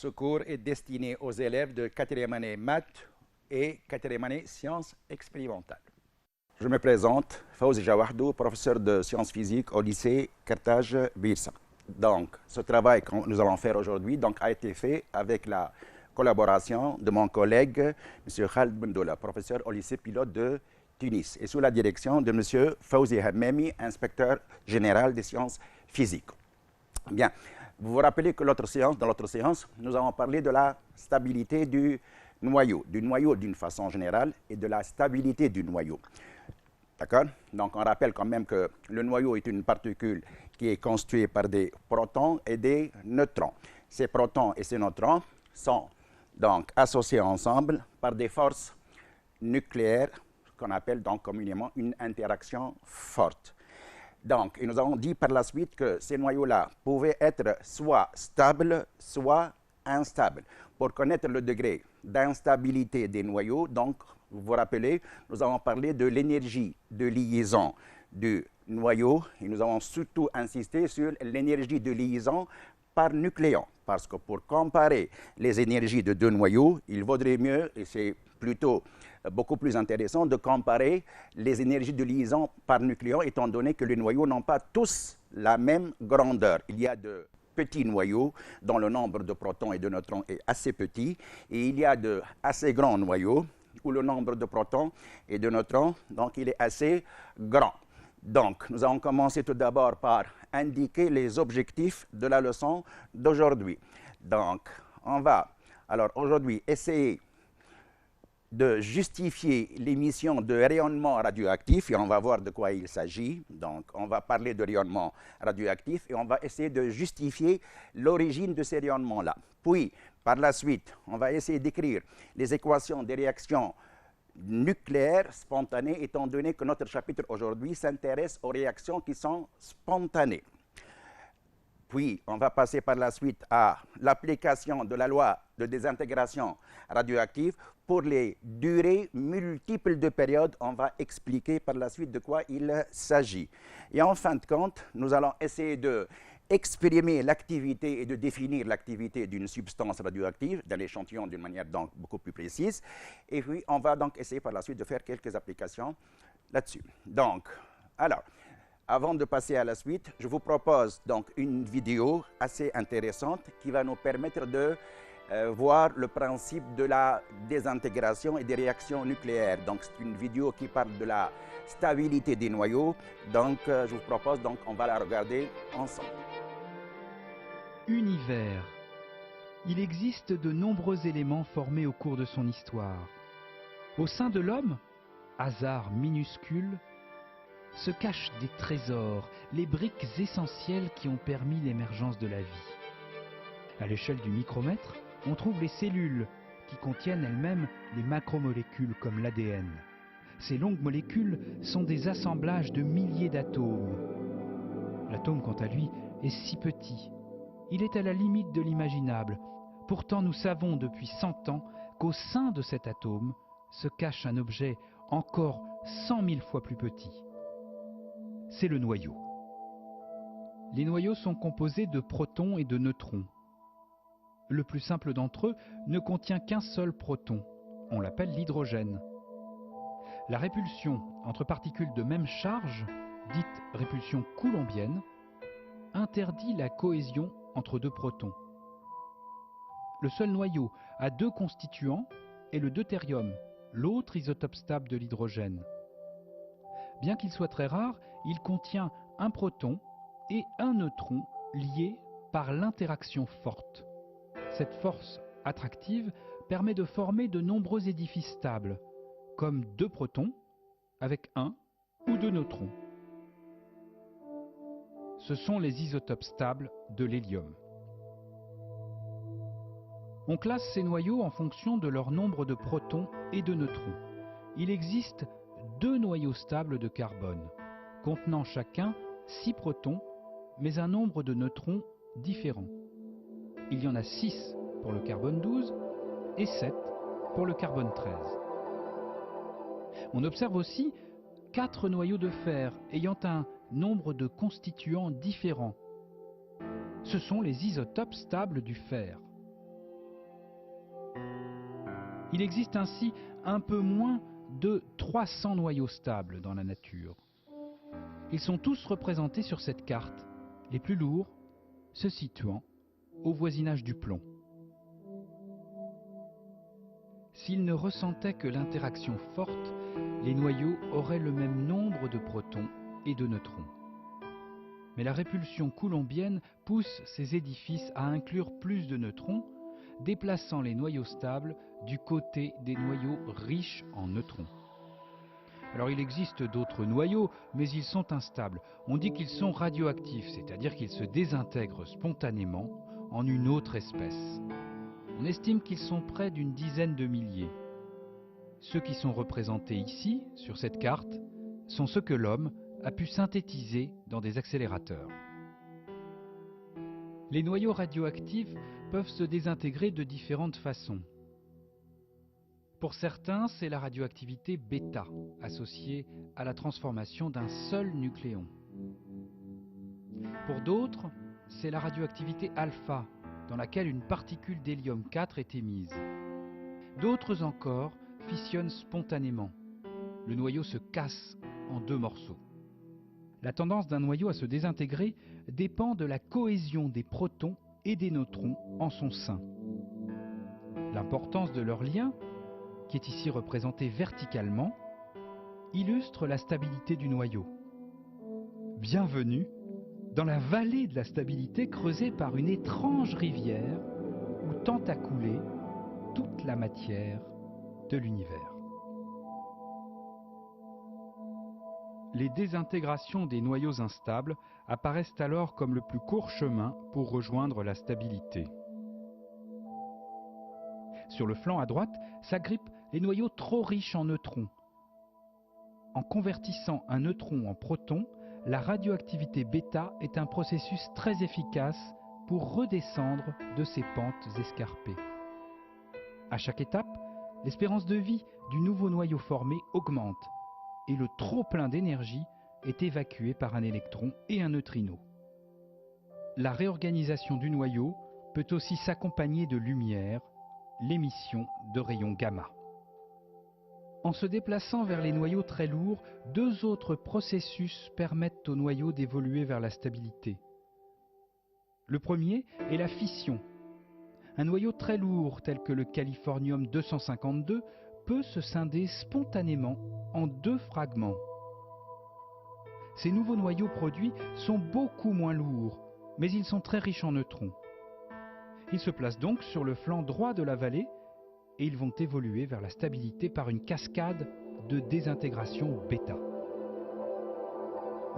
Ce cours est destiné aux élèves de 4e année maths et 4e année sciences expérimentales. Je me présente, Fawzi Jawahdou, professeur de sciences physiques au lycée Carthage Birsa. Donc, ce travail que nous allons faire aujourd'hui a été fait avec la collaboration de mon collègue, M. Khaled Bendoula, professeur au lycée pilote de Tunis, et sous la direction de M. Fawzi Hammami, inspecteur général des sciences physiques. Bien, vous vous rappelez que dans l'autre séance, nous avons parlé de la stabilité du noyau d'une façon générale et de la stabilité du noyau. D'accord? Donc, on rappelle quand même que le noyau est une particule qui est constituée par des protons et des neutrons. Ces protons et ces neutrons sont donc associés ensemble par des forces nucléaires qu'on appelle donc communément une interaction forte. Donc, et nous avons dit par la suite que ces noyaux-là pouvaient être soit stables, soit instables. Pour connaître le degré d'instabilité des noyaux, donc, vous vous rappelez, nous avons parlé de l'énergie de liaison du noyau et nous avons surtout insisté sur l'énergie de liaison par nucléon. Parce que pour comparer les énergies de deux noyaux, il vaudrait mieux, et c'est plutôt beaucoup plus intéressant, de comparer les énergies de liaison par nucléon, étant donné que les noyaux n'ont pas tous la même grandeur. Il y a de petits noyaux dont le nombre de protons et de neutrons est assez petit, et il y a de assez grands noyaux où le nombre de protons et de neutrons, donc, il est assez grand. Donc, nous allons commencer tout d'abord par indiquer les objectifs de la leçon d'aujourd'hui. Donc, on va, alors aujourd'hui, essayer de justifier l'émission de rayonnement radioactif, et on va voir de quoi il s'agit. Donc, on va parler de rayonnement radioactif et on va essayer de justifier l'origine de ces rayonnements-là. Puis, par la suite, on va essayer d'écrire les équations des réactions nucléaires spontanées, étant donné que notre chapitre aujourd'hui s'intéresse aux réactions qui sont spontanées. Puis, on va passer par la suite à l'application de la loi de désintégration radioactive pour les durées multiples de périodes. On va expliquer par la suite de quoi il s'agit. Et en fin de compte, nous allons essayer d'exprimer l'activité et de définir l'activité d'une substance radioactive dans l'échantillon d'une manière donc beaucoup plus précise. Et puis, on va donc essayer par la suite de faire quelques applications là-dessus. Donc, alors, avant de passer à la suite, je vous propose donc une vidéo assez intéressante qui va nous permettre de voir le principe de la désintégration et des réactions nucléaires. Donc, c'est une vidéo qui parle de la stabilité des noyaux. Donc, je vous propose, donc, on va la regarder ensemble. Univers. Il existe de nombreux éléments formés au cours de son histoire. Au sein de l'homme, hasard minuscule, se cachent des trésors, les briques essentielles qui ont permis l'émergence de la vie. À l'échelle du micromètre, on trouve les cellules qui contiennent elles-mêmes les macromolécules comme l'ADN. Ces longues molécules sont des assemblages de milliers d'atomes. L'atome, quant à lui, est si petit. Il est à la limite de l'imaginable. Pourtant, nous savons depuis 100 ans qu'au sein de cet atome se cache un objet encore 100 000 fois plus petit. C'est le noyau. Les noyaux sont composés de protons et de neutrons. Le plus simple d'entre eux ne contient qu'un seul proton. On l'appelle l'hydrogène. La répulsion entre particules de même charge, dite répulsion coulombienne, interdit la cohésion entre deux protons. Le seul noyau a deux constituants est le deutérium, l'autre isotope stable de l'hydrogène. Bien qu'il soit très rare, il contient un proton et un neutron liés par l'interaction forte. Cette force attractive permet de former de nombreux édifices stables, comme deux protons avec un ou deux neutrons. Ce sont les isotopes stables de l'hélium. On classe ces noyaux en fonction de leur nombre de protons et de neutrons. Il existe deux noyaux stables de carbone, contenant chacun 6 protons, mais un nombre de neutrons différent. Il y en a 6 pour le carbone 12 et 7 pour le carbone 13. On observe aussi 4 noyaux de fer ayant un nombre de constituants différents. Ce sont les isotopes stables du fer. Il existe ainsi un peu moins de 300 noyaux stables dans la nature. Ils sont tous représentés sur cette carte, les plus lourds se situant au voisinage du plomb. S'ils ne ressentaient que l'interaction forte, les noyaux auraient le même nombre de protons et de neutrons. Mais la répulsion coulombienne pousse ces édifices à inclure plus de neutrons, déplaçant les noyaux stables du côté des noyaux riches en neutrons. Alors il existe d'autres noyaux, mais ils sont instables. On dit qu'ils sont radioactifs, c'est-à-dire qu'ils se désintègrent spontanément en une autre espèce. On estime qu'ils sont près d'une dizaine de milliers. Ceux qui sont représentés ici, sur cette carte, sont ceux que l'homme a pu synthétiser dans des accélérateurs. Les noyaux radioactifs peuvent se désintégrer de différentes façons. Pour certains, c'est la radioactivité bêta, associée à la transformation d'un seul nucléon. Pour d'autres, c'est la radioactivité alpha, dans laquelle une particule d'hélium 4 est émise. D'autres encore fissionnent spontanément. Le noyau se casse en 2 morceaux. La tendance d'un noyau à se désintégrer dépend de la cohésion des protons et des neutrons en son sein. L'importance de leur lien, qui est ici représenté verticalement, illustre la stabilité du noyau. Bienvenue dans la vallée de la stabilité creusée par une étrange rivière où tend à couler toute la matière de l'univers. Les désintégrations des noyaux instables apparaissent alors comme le plus court chemin pour rejoindre la stabilité. Sur le flanc à droite s'agrippent les noyaux trop riches en neutrons. En convertissant un neutron en proton, la radioactivité bêta est un processus très efficace pour redescendre de ces pentes escarpées. À chaque étape, l'espérance de vie du nouveau noyau formé augmente et le trop-plein d'énergie est évacué par un électron et un neutrino. La réorganisation du noyau peut aussi s'accompagner de lumière, l'émission de rayons gamma. En se déplaçant vers les noyaux très lourds, 2 autres processus permettent au noyau d'évoluer vers la stabilité. Le premier est la fission. Un noyau très lourd tel que le californium-252 peut se scinder spontanément en 2 fragments. Ces nouveaux noyaux produits sont beaucoup moins lourds, mais ils sont très riches en neutrons. Ils se placent donc sur le flanc droit de la vallée et ils vont évoluer vers la stabilité par une cascade de désintégration bêta.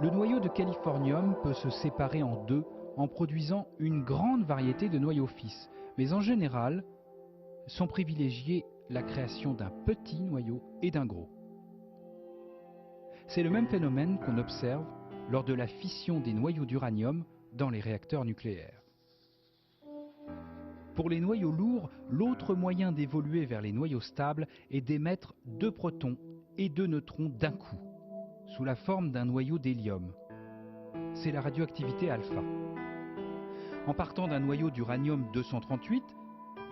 Le noyau de californium peut se séparer en 2 en produisant une grande variété de noyaux fils, mais en général, sont privilégiés la création d'un petit noyau et d'un gros. C'est le même phénomène qu'on observe lors de la fission des noyaux d'uranium dans les réacteurs nucléaires. Pour les noyaux lourds, l'autre moyen d'évoluer vers les noyaux stables est d'émettre 2 protons et 2 neutrons d'un coup, sous la forme d'un noyau d'hélium. C'est la radioactivité alpha. En partant d'un noyau d'uranium-238,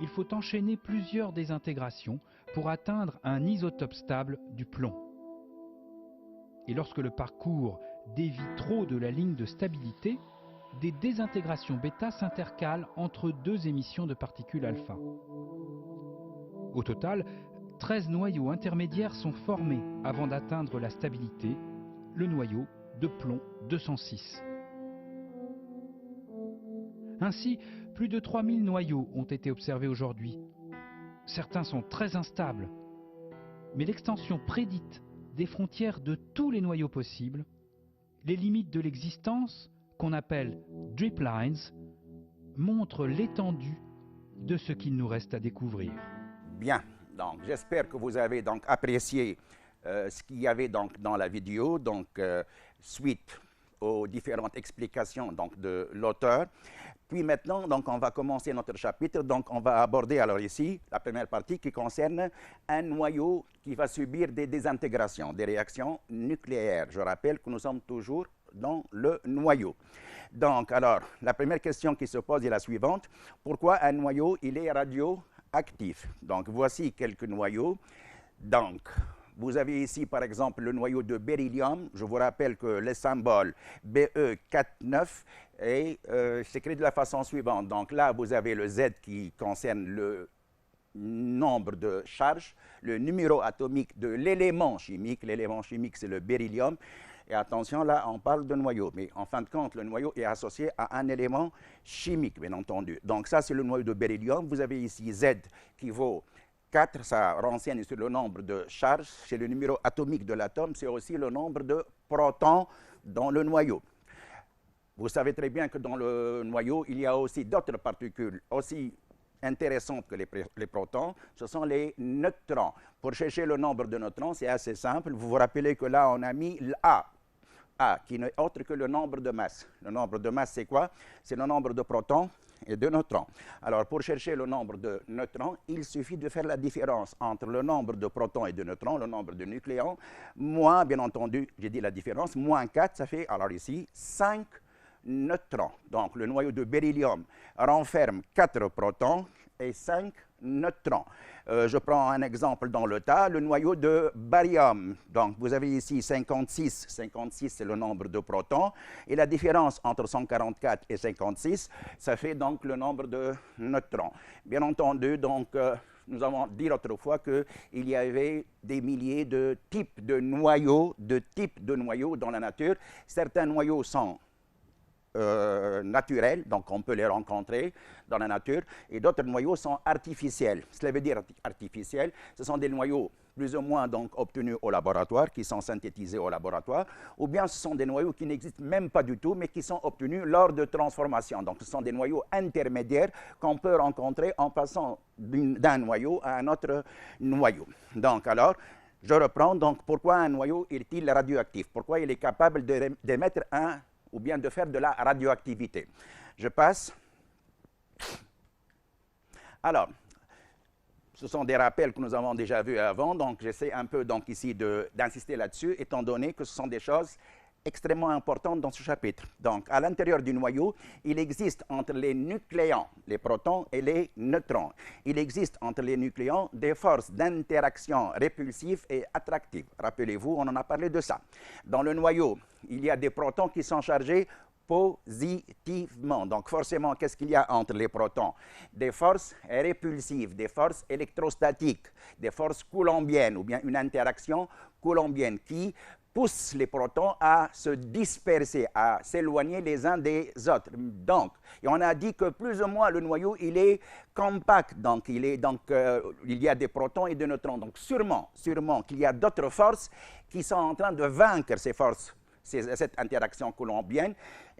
il faut enchaîner plusieurs désintégrations pour atteindre un isotope stable du plomb. Et lorsque le parcours dévie trop de la ligne de stabilité, des désintégrations bêta s'intercalent entre 2 émissions de particules alpha. Au total, 13 noyaux intermédiaires sont formés avant d'atteindre la stabilité, le noyau de plomb 206. Ainsi, plus de 3000 noyaux ont été observés aujourd'hui. Certains sont très instables, mais l'extension prédite des frontières de tous les noyaux possibles, les limites de l'existence, qu'on appelle drip lines, montrent l'étendue de ce qu'il nous reste à découvrir. Bien, donc j'espère que vous avez donc apprécié ce qu'il y avait donc dans la vidéo, donc suite aux différentes explications donc de l'auteur. Puis maintenant, donc on va commencer notre chapitre. Donc on va aborder alors ici la première partie qui concerne un noyau qui va subir des désintégrations, des réactions nucléaires. Je rappelle que nous sommes toujours dans le noyau. Donc alors, la première question qui se pose est la suivante. Pourquoi un noyau il est radioactif? actif. Donc, voici quelques noyaux. Donc, vous avez ici, par exemple, le noyau de beryllium. Je vous rappelle que le symbole Be49 est écrit de la façon suivante. Donc là, vous avez le Z qui concerne le nombre de charges, le numéro atomique de l'élément chimique. L'élément chimique, c'est le beryllium. Et attention, là, on parle de noyau. Mais en fin de compte, le noyau est associé à un élément chimique, bien entendu. Donc ça, c'est le noyau de beryllium. Vous avez ici Z qui vaut 4, ça renseigne sur le nombre de charges. C'est le numéro atomique de l'atome, c'est aussi le nombre de protons dans le noyau. Vous savez très bien que dans le noyau, il y a aussi d'autres particules aussi intéressantes que les protons, ce sont les neutrons. Pour chercher le nombre de neutrons, c'est assez simple. Vous vous rappelez que là, on a mis l'A. A, qui n'est autre que le nombre de masse. Le nombre de masse, c'est quoi? C'est le nombre de protons et de neutrons. Alors, pour chercher le nombre de neutrons, il suffit de faire la différence entre le nombre de protons et de neutrons, le nombre de nucléons, moins, bien entendu, j'ai dit la différence, moins 4, ça fait, alors ici, 5 neutrons. Donc, le noyau de beryllium renferme 4 protons et 5 neutrons. Je prends un exemple dans le tas, le noyau de barium. Donc, vous avez ici 56. 56, c'est le nombre de protons. Et la différence entre 144 et 56, ça fait donc le nombre de neutrons. Bien entendu, donc, nous avons dit l'autre fois qu'il y avait des milliers de types de noyaux dans la nature. Certains noyaux sont naturels, donc on peut les rencontrer dans la nature, et d'autres noyaux sont artificiels. Cela veut dire artificiels, ce sont des noyaux plus ou moins donc obtenus au laboratoire, qui sont synthétisés au laboratoire, ou bien ce sont des noyaux qui n'existent même pas du tout, mais qui sont obtenus lors de transformation. Donc ce sont des noyaux intermédiaires qu'on peut rencontrer en passant d'un noyau à un autre noyau. Donc alors, je reprends, donc pourquoi un noyau est-il radioactif? Pourquoi il est capable d'émettre ou bien de faire de la radioactivité. Je passe. Alors, ce sont des rappels que nous avons déjà vus avant, donc j'essaie un peu donc, ici d'insister là-dessus, étant donné que ce sont des choses extrêmement importantes dans ce chapitre. Donc, à l'intérieur du noyau, il existe entre les nucléons, les protons et les neutrons, il existe entre les nucléons des forces d'interaction répulsives et attractives. Rappelez-vous, on en a parlé de ça. Dans le noyau, il y a des protons qui sont chargés positivement. Donc, forcément, qu'est-ce qu'il y a entre les protons? Des forces répulsives, des forces électrostatiques, des forces coulombiennes, ou bien une interaction coulombienne qui pousse les protons à se disperser, à s'éloigner les uns des autres. Donc, et on a dit que plus ou moins le noyau, il est compact, donc il y a des protons et des neutrons. Donc, sûrement qu'il y a d'autres forces qui sont en train de vaincre ces forces, cette interaction coulombienne.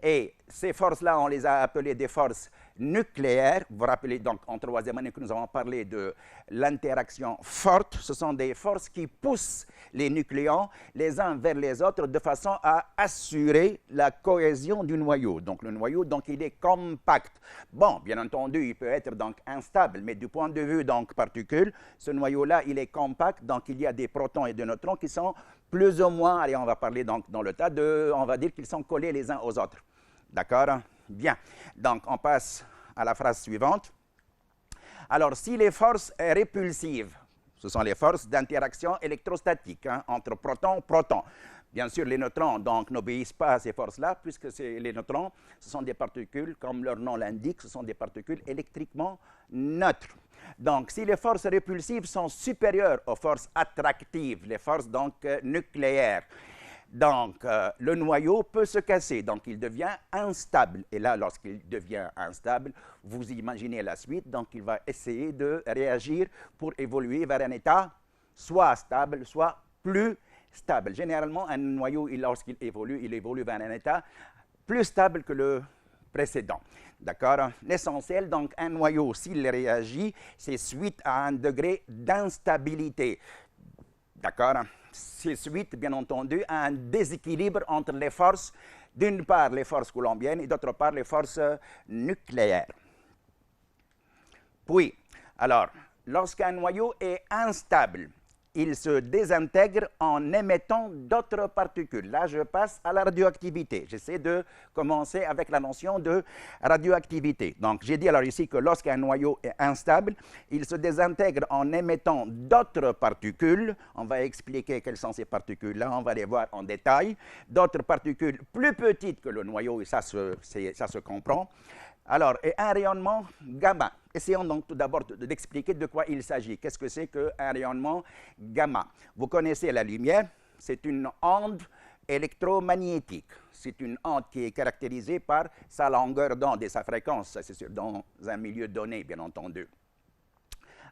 Et ces forces-là, on les a appelées des forces nucléaires. Vous vous rappelez donc en troisième année que nous avons parlé de l'interaction forte. Ce sont des forces qui poussent les nucléons les uns vers les autres de façon à assurer la cohésion du noyau. Donc le noyau, donc, il est compact. Bon, bien entendu, il peut être donc instable, mais du point de vue donc particules, ce noyau-là, il est compact. Donc il y a des protons et des neutrons qui sont plus ou moins, allez, on va parler donc dans le tas on va dire qu'ils sont collés les uns aux autres. D'accord? Bien. Donc, on passe à la phrase suivante. Alors, si les forces répulsives, ce sont les forces d'interaction électrostatique entre protons. Bien sûr, les neutrons donc n'obéissent pas à ces forces-là, puisque les neutrons, ce sont des particules, comme leur nom l'indique, ce sont des particules électriquement neutres. Donc, si les forces répulsives sont supérieures aux forces attractives, les forces donc nucléaires, donc, le noyau peut se casser, donc il devient instable. Et là, lorsqu'il devient instable, vous imaginez la suite, donc il va essayer de réagir pour évoluer vers un état soit stable, soit plus stable. Généralement, un noyau, lorsqu'il évolue, il évolue vers un état plus stable que le précédent. D'accord? L'essentiel, donc, un noyau, s'il réagit, c'est suite à un degré d'instabilité. D'accord? C'est suite, bien entendu, à un déséquilibre entre les forces, d'une part les forces coulombiennes et d'autre part les forces nucléaires. Puis, alors, lorsqu'un noyau est instable, il se désintègre en émettant d'autres particules. Là, je passe à la radioactivité. J'essaie de commencer avec la notion de radioactivité. Donc, j'ai dit alors ici que lorsqu'un noyau est instable, il se désintègre en émettant d'autres particules. On va expliquer quelles sont ces particules-là, on va les voir en détail. D'autres particules plus petites que le noyau, et ça se comprend. Alors, et un rayonnement gamma. Essayons donc tout d'abord d'expliquer de quoi il s'agit. Qu'est-ce que c'est qu'un rayonnement gamma? Vous connaissez la lumière, c'est une onde électromagnétique. C'est une onde qui est caractérisée par sa longueur d'onde et sa fréquence, c'est dans un milieu donné, bien entendu.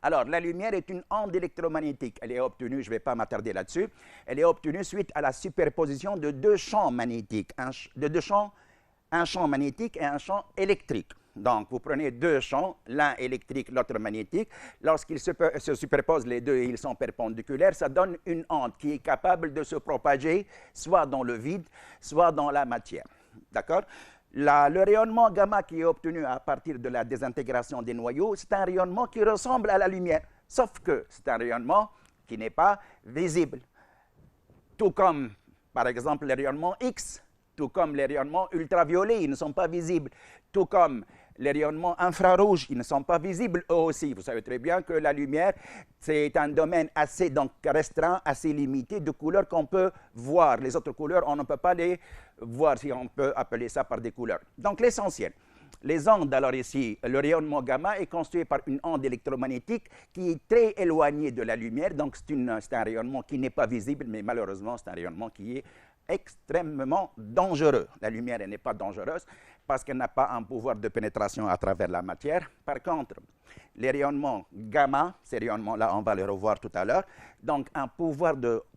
Alors, la lumière est une onde électromagnétique. Elle est obtenue, je ne vais pas m'attarder là-dessus, elle est obtenue suite à la superposition de deux champs magnétiques, un champ magnétique et un champ électrique. Donc, vous prenez deux champs, l'un électrique, l'autre magnétique. Lorsqu'ils se superposent les deux et ils sont perpendiculaires, ça donne une onde qui est capable de se propager soit dans le vide, soit dans la matière. D'accord? Le rayonnement gamma qui est obtenu à partir de la désintégration des noyaux, c'est un rayonnement qui ressemble à la lumière, sauf que c'est un rayonnement qui n'est pas visible. Tout comme, par exemple, le rayonnement X, tout comme les rayonnements ultraviolets, ils ne sont pas visibles. Tout comme les rayonnements infrarouges, ils ne sont pas visibles eux aussi. Vous savez très bien que la lumière, c'est un domaine assez restreint, assez limité de couleurs qu'on peut voir. Les autres couleurs, on ne peut pas les voir, si on peut appeler ça par des couleurs. Donc l'essentiel. Les ondes, alors ici, le rayonnement gamma est constitué par une onde électromagnétique qui est très éloignée de la lumière. Donc c'est un rayonnement qui n'est pas visible, mais malheureusement, c'est un rayonnement qui est extrêmement dangereux. La lumière n'est pas dangereuse parce qu'elle n'a pas un pouvoir de pénétration à travers la matière. Par contre, les rayonnements gamma, ces rayonnements-là, on va les revoir tout à l'heure, donc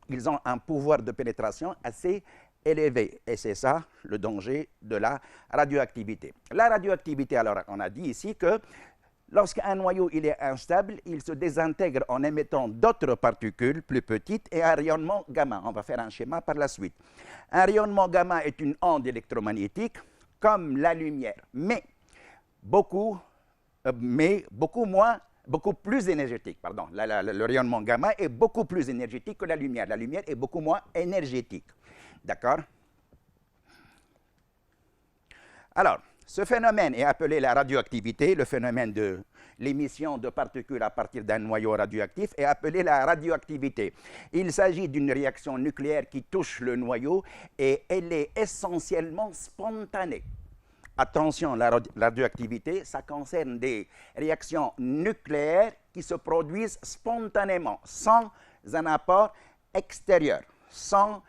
ils ont un pouvoir de pénétration assez élevé. Et c'est ça le danger de la radioactivité. La radioactivité, alors on a dit ici que lorsqu'un noyau il est instable, il se désintègre en émettant d'autres particules plus petites et un rayonnement gamma. On va faire un schéma par la suite. Un rayonnement gamma est une onde électromagnétique comme la lumière, mais beaucoup plus énergétique. Pardon. Le rayonnement gamma est beaucoup plus énergétique que la lumière. La lumière est beaucoup moins énergétique. D'accord? Alors, ce phénomène est appelé la radioactivité. Le phénomène de l'émission de particules à partir d'un noyau radioactif est appelé la radioactivité. Il s'agit d'une réaction nucléaire qui touche le noyau et elle est essentiellement spontanée. Attention, la radioactivité, ça concerne des réactions nucléaires qui se produisent spontanément, sans un apport extérieur, sans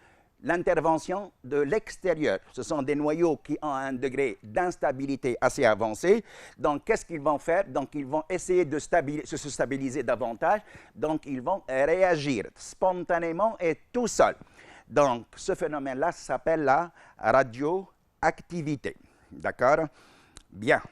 l'intervention de l'extérieur. Ce sont des noyaux qui ont un degré d'instabilité assez avancé. Donc, qu'est-ce qu'ils vont faire? Donc, ils vont essayer de se stabiliser davantage. Donc, ils vont réagir spontanément et tout seuls. Donc, ce phénomène-là s'appelle la radioactivité. D'accord? Bien.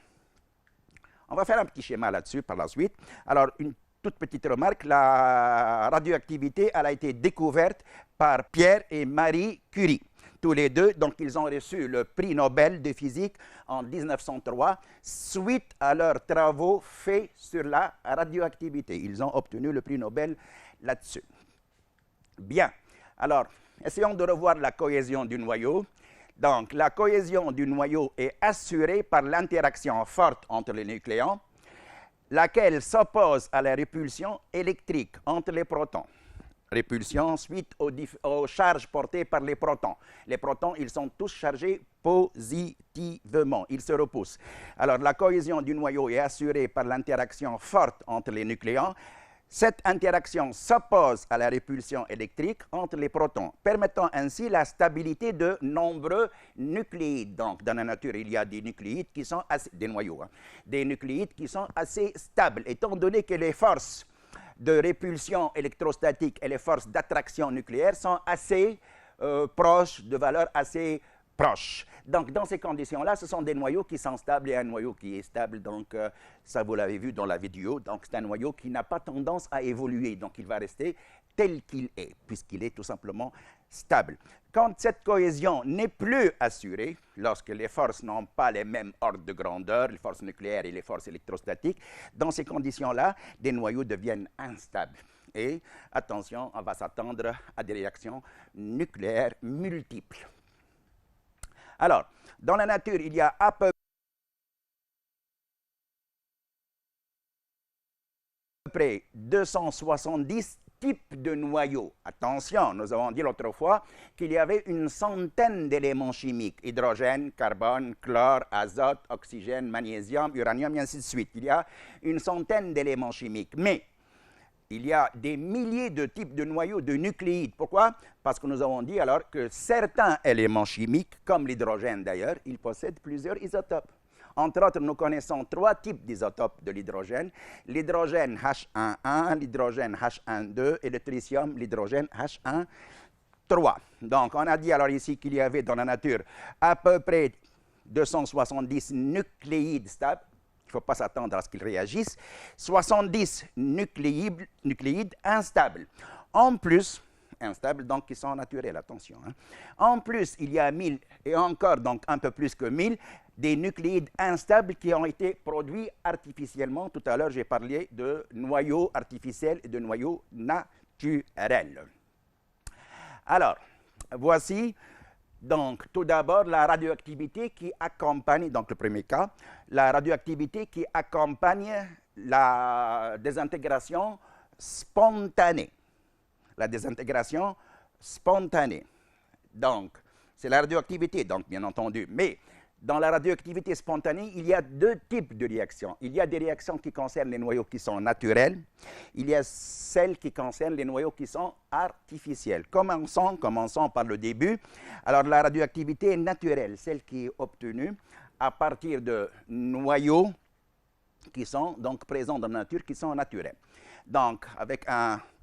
On va faire un petit schéma là-dessus par la suite. Alors, une toute petite remarque, la radioactivité, elle a été découverte par Pierre et Marie Curie. Tous les deux, donc ils ont reçu le prix Nobel de physique en 1903 suite à leurs travaux faits sur la radioactivité. Ils ont obtenu le prix Nobel là-dessus. Bien. Alors, essayons de revoir la cohésion du noyau. Donc, la cohésion du noyau est assurée par l'interaction forte entre les nucléons, laquelle s'oppose à la répulsion électrique entre les protons. Répulsion suite aux charges portées par les protons. Les protons, ils sont tous chargés positivement, ils se repoussent. Alors, la cohésion du noyau est assurée par l'interaction forte entre les nucléons. Cette interaction s'oppose à la répulsion électrique entre les protons, permettant ainsi la stabilité de nombreux nucléides. Donc, dans la nature, il y a des nucléides qui sont des noyaux, des nucléides qui sont assez stables, étant donné que les forces de répulsion électrostatique et les forces d'attraction nucléaire sont assez proches, de valeurs assez proches. Donc, dans ces conditions-là, ce sont des noyaux qui sont stables et un noyau qui est stable. Donc, ça, vous l'avez vu dans la vidéo. Donc, c'est un noyau qui n'a pas tendance à évoluer. Donc, il va rester tel qu'il est, puisqu'il est tout simplement stable. Quand cette cohésion n'est plus assurée, lorsque les forces n'ont pas les mêmes ordres de grandeur, les forces nucléaires et les forces électrostatiques, dans ces conditions-là, des noyaux deviennent instables. Et attention, on va s'attendre à des réactions nucléaires multiples. Alors, dans la nature, il y a à peu près 270 types de noyaux. Attention, nous avons dit l'autre fois qu'il y avait une centaine d'éléments chimiques, hydrogène, carbone, chlore, azote, oxygène, magnésium, uranium, et ainsi de suite. Il y a une centaine d'éléments chimiques, mais il y a des milliers de types de noyaux de nucléides. Pourquoi? Parce que nous avons dit alors que certains éléments chimiques, comme l'hydrogène d'ailleurs, ils possèdent plusieurs isotopes. Entre autres, nous connaissons 3 types d'isotopes de l'hydrogène. L'hydrogène H1,1, l'hydrogène H1,2 et le tritium, l'hydrogène H1,3. Donc, on a dit alors ici qu'il y avait dans la nature à peu près 270 nucléides stables. Il ne faut pas s'attendre à ce qu'ils réagissent. 70 nucléides instables. En plus, instables, donc qui sont naturels, attention. En plus, il y a 1000 et encore donc un peu plus que 1000 des nucléides instables qui ont été produits artificiellement. Tout à l'heure, j'ai parlé de noyaux artificiels et de noyaux naturels. Alors, voici donc tout d'abord la radioactivité qui accompagne, donc le premier cas, la radioactivité qui accompagne la désintégration spontanée. La désintégration spontanée. Donc, c'est la radioactivité, donc bien entendu. Mais dans la radioactivité spontanée, il y a 2 types de réactions. Il y a des réactions qui concernent les noyaux qui sont naturels. Il y a celles qui concernent les noyaux qui sont artificiels. Commençons par le début. Alors, la radioactivité naturelle, celle qui est obtenue à partir de noyaux qui sont donc présents dans la nature, qui sont naturels. Donc, avec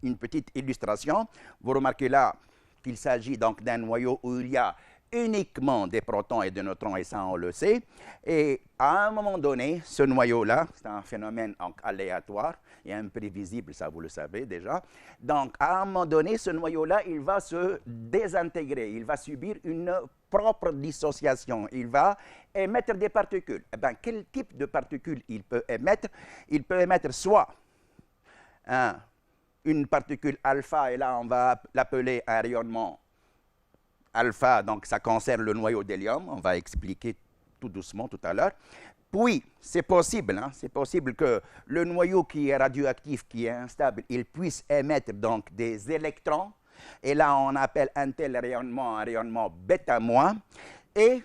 une petite illustration, vous remarquez là qu'il s'agit donc d'un noyau où il y a uniquement des protons et des neutrons, et ça on le sait. Et à un moment donné, ce noyau-là, c'est un phénomène donc, aléatoire et imprévisible, ça vous le savez déjà. Donc à un moment donné, ce noyau-là, il va se désintégrer, il va subir une propre dissociation, il va émettre des particules. Eh bien, quel type de particules il peut émettre? Il peut émettre soit une particule alpha, et là on va l'appeler un rayonnement alpha, donc ça concerne le noyau d'hélium, on va expliquer tout doucement tout à l'heure. Puis, c'est possible que le noyau qui est radioactif, qui est instable, il puisse émettre donc des électrons, et là on appelle un tel rayonnement un rayonnement bêta-. Et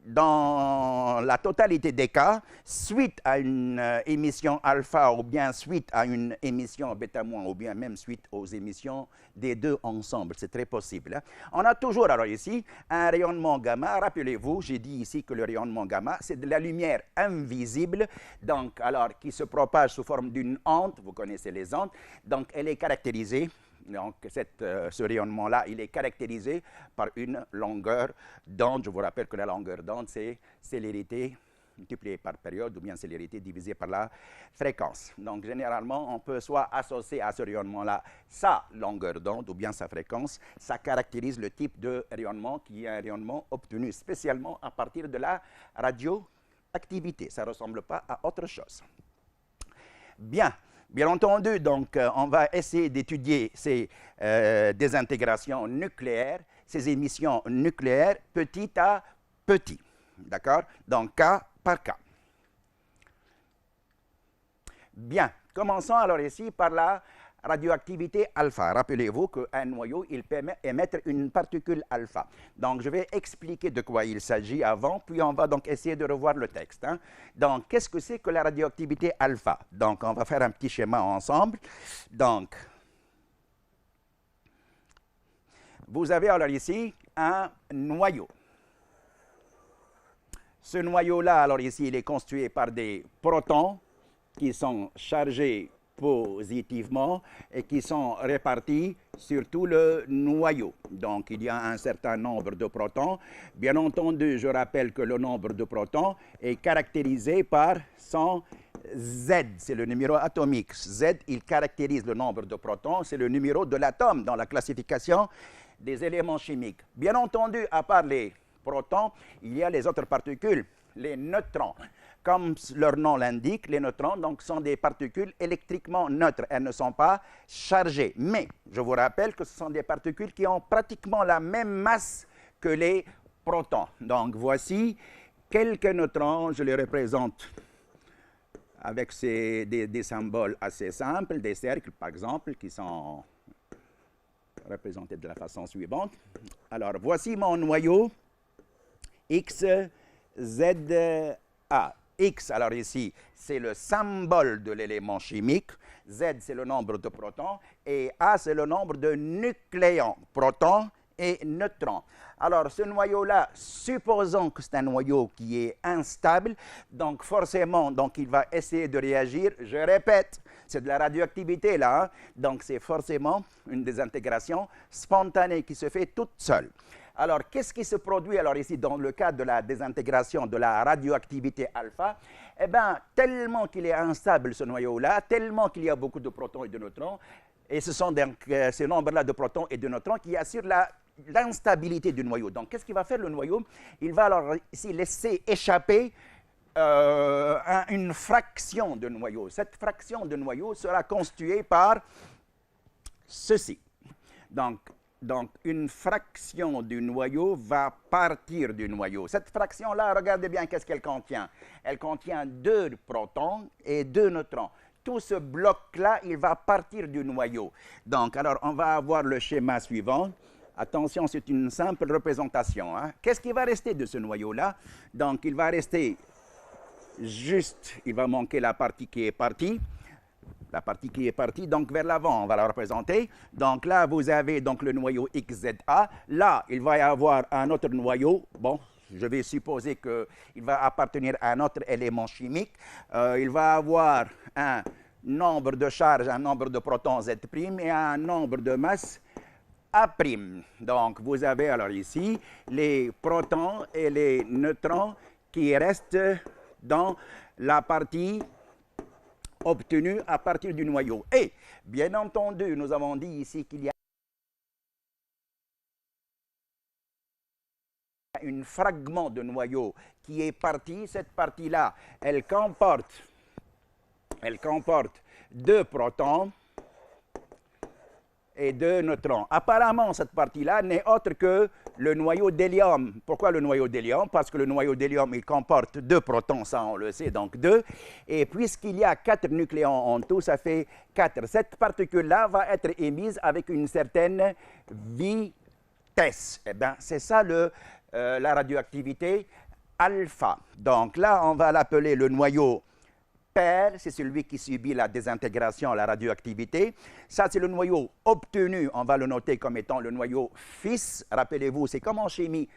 dans la totalité des cas, suite à une émission alpha ou bien suite à une émission bêta- ou bien même suite aux émissions des deux ensemble, c'est très possible. On a toujours alors ici un rayonnement gamma. Rappelez-vous, j'ai dit ici que le rayonnement gamma, c'est de la lumière invisible, donc alors qui se propage sous forme d'une onde. Vous connaissez les ondes, donc elle est caractérisée. Donc, ce rayonnement-là, il est caractérisé par une longueur d'onde. Je vous rappelle que la longueur d'onde, c'est célérité multipliée par période ou bien célérité divisée par la fréquence. Donc, généralement, on peut soit associer à ce rayonnement-là sa longueur d'onde ou bien sa fréquence. Ça caractérise le type de rayonnement qui est un rayonnement obtenu spécialement à partir de la radioactivité. Ça ne ressemble pas à autre chose. Bien entendu, donc, on va essayer d'étudier ces désintégrations nucléaires, ces émissions nucléaires petit à petit. D'accord? Donc, cas par cas. Bien, commençons alors ici par la radioactivité alpha. Rappelez-vous qu'un noyau, il peut émettre une particule alpha. Donc, je vais expliquer de quoi il s'agit avant, puis on va donc essayer de revoir le texte. Donc, qu'est-ce que c'est que la radioactivité alpha? Donc, on va faire un petit schéma ensemble. Donc, vous avez alors ici un noyau. Ce noyau-là, alors ici, il est constitué par des protons qui sont chargés positivement et qui sont répartis sur tout le noyau. Donc, il y a un certain nombre de protons. Bien entendu, je rappelle que le nombre de protons est caractérisé par son Z, c'est le numéro atomique. Z, il caractérise le nombre de protons, c'est le numéro de l'atome dans la classification des éléments chimiques. Bien entendu, à part les protons, il y a les autres particules, les neutrons. Comme leur nom l'indique, les neutrons donc, sont des particules électriquement neutres. Elles ne sont pas chargées. Mais je vous rappelle que ce sont des particules qui ont pratiquement la même masse que les protons. Donc voici quelques neutrons, je les représente avec des symboles assez simples, des cercles par exemple, qui sont représentés de la façon suivante. Alors voici mon noyau X, Z, A. X, alors ici, c'est le symbole de l'élément chimique, Z, c'est le nombre de protons, et A, c'est le nombre de nucléons, protons et neutrons. Alors, ce noyau-là, supposons que c'est un noyau qui est instable, donc forcément, donc, il va essayer de réagir. Je répète, c'est de la radioactivité, là, hein? Donc c'est forcément une désintégration spontanée qui se fait toute seule. Alors, qu'est-ce qui se produit alors ici dans le cas de la désintégration de la radioactivité alpha? Eh bien, tellement qu'il est instable ce noyau-là, tellement qu'il y a beaucoup de protons et de neutrons, et ce sont donc ces nombres-là de protons et de neutrons qui assurent l'instabilité du noyau. Donc, qu'est-ce qu'il va faire le noyau? Il va alors ici laisser échapper une fraction de noyau. Cette fraction de noyau sera constituée par ceci. Donc, une fraction du noyau va partir du noyau. Cette fraction-là, regardez bien qu'est-ce qu'elle contient. Elle contient 2 protons et 2 neutrons. Tout ce bloc-là, il va partir du noyau. Donc, alors, on va avoir le schéma suivant. Attention, c'est une simple représentation. Hein. Qu'est-ce qui va rester de ce noyau-là? Donc, il va rester juste, il va manquer la partie qui est partie. La partie qui est partie, donc vers l'avant, on va la représenter. Donc là, vous avez donc le noyau XZA. Là, il va y avoir un autre noyau. Bon, je vais supposer qu'il va appartenir à un autre élément chimique. Il va avoir un nombre de charges, un nombre de protons Z' et un nombre de masse A'. Donc, vous avez alors ici les protons et les neutrons qui restent dans la partie obtenu à partir du noyau. Et, bien entendu, nous avons dit ici qu'il y a un fragment de noyau qui est parti. Cette partie-là, elle comporte 2 protons et 2 neutrons. Apparemment, cette partie-là n'est autre que le noyau d'hélium. Pourquoi le noyau d'hélium? Parce que le noyau d'hélium, il comporte 2 protons, ça on le sait, donc 2. Et puisqu'il y a 4 nucléons en tout, ça fait 4. Cette particule-là va être émise avec une certaine vitesse. Eh bien, c'est ça la radioactivité alpha. Donc là, on va l'appeler le noyau pair, c'est celui qui subit la désintégration, la radioactivité. Ça, c'est le noyau obtenu, on va le noter comme étant le noyau fils. Rappelez-vous, c'est comme en chimie,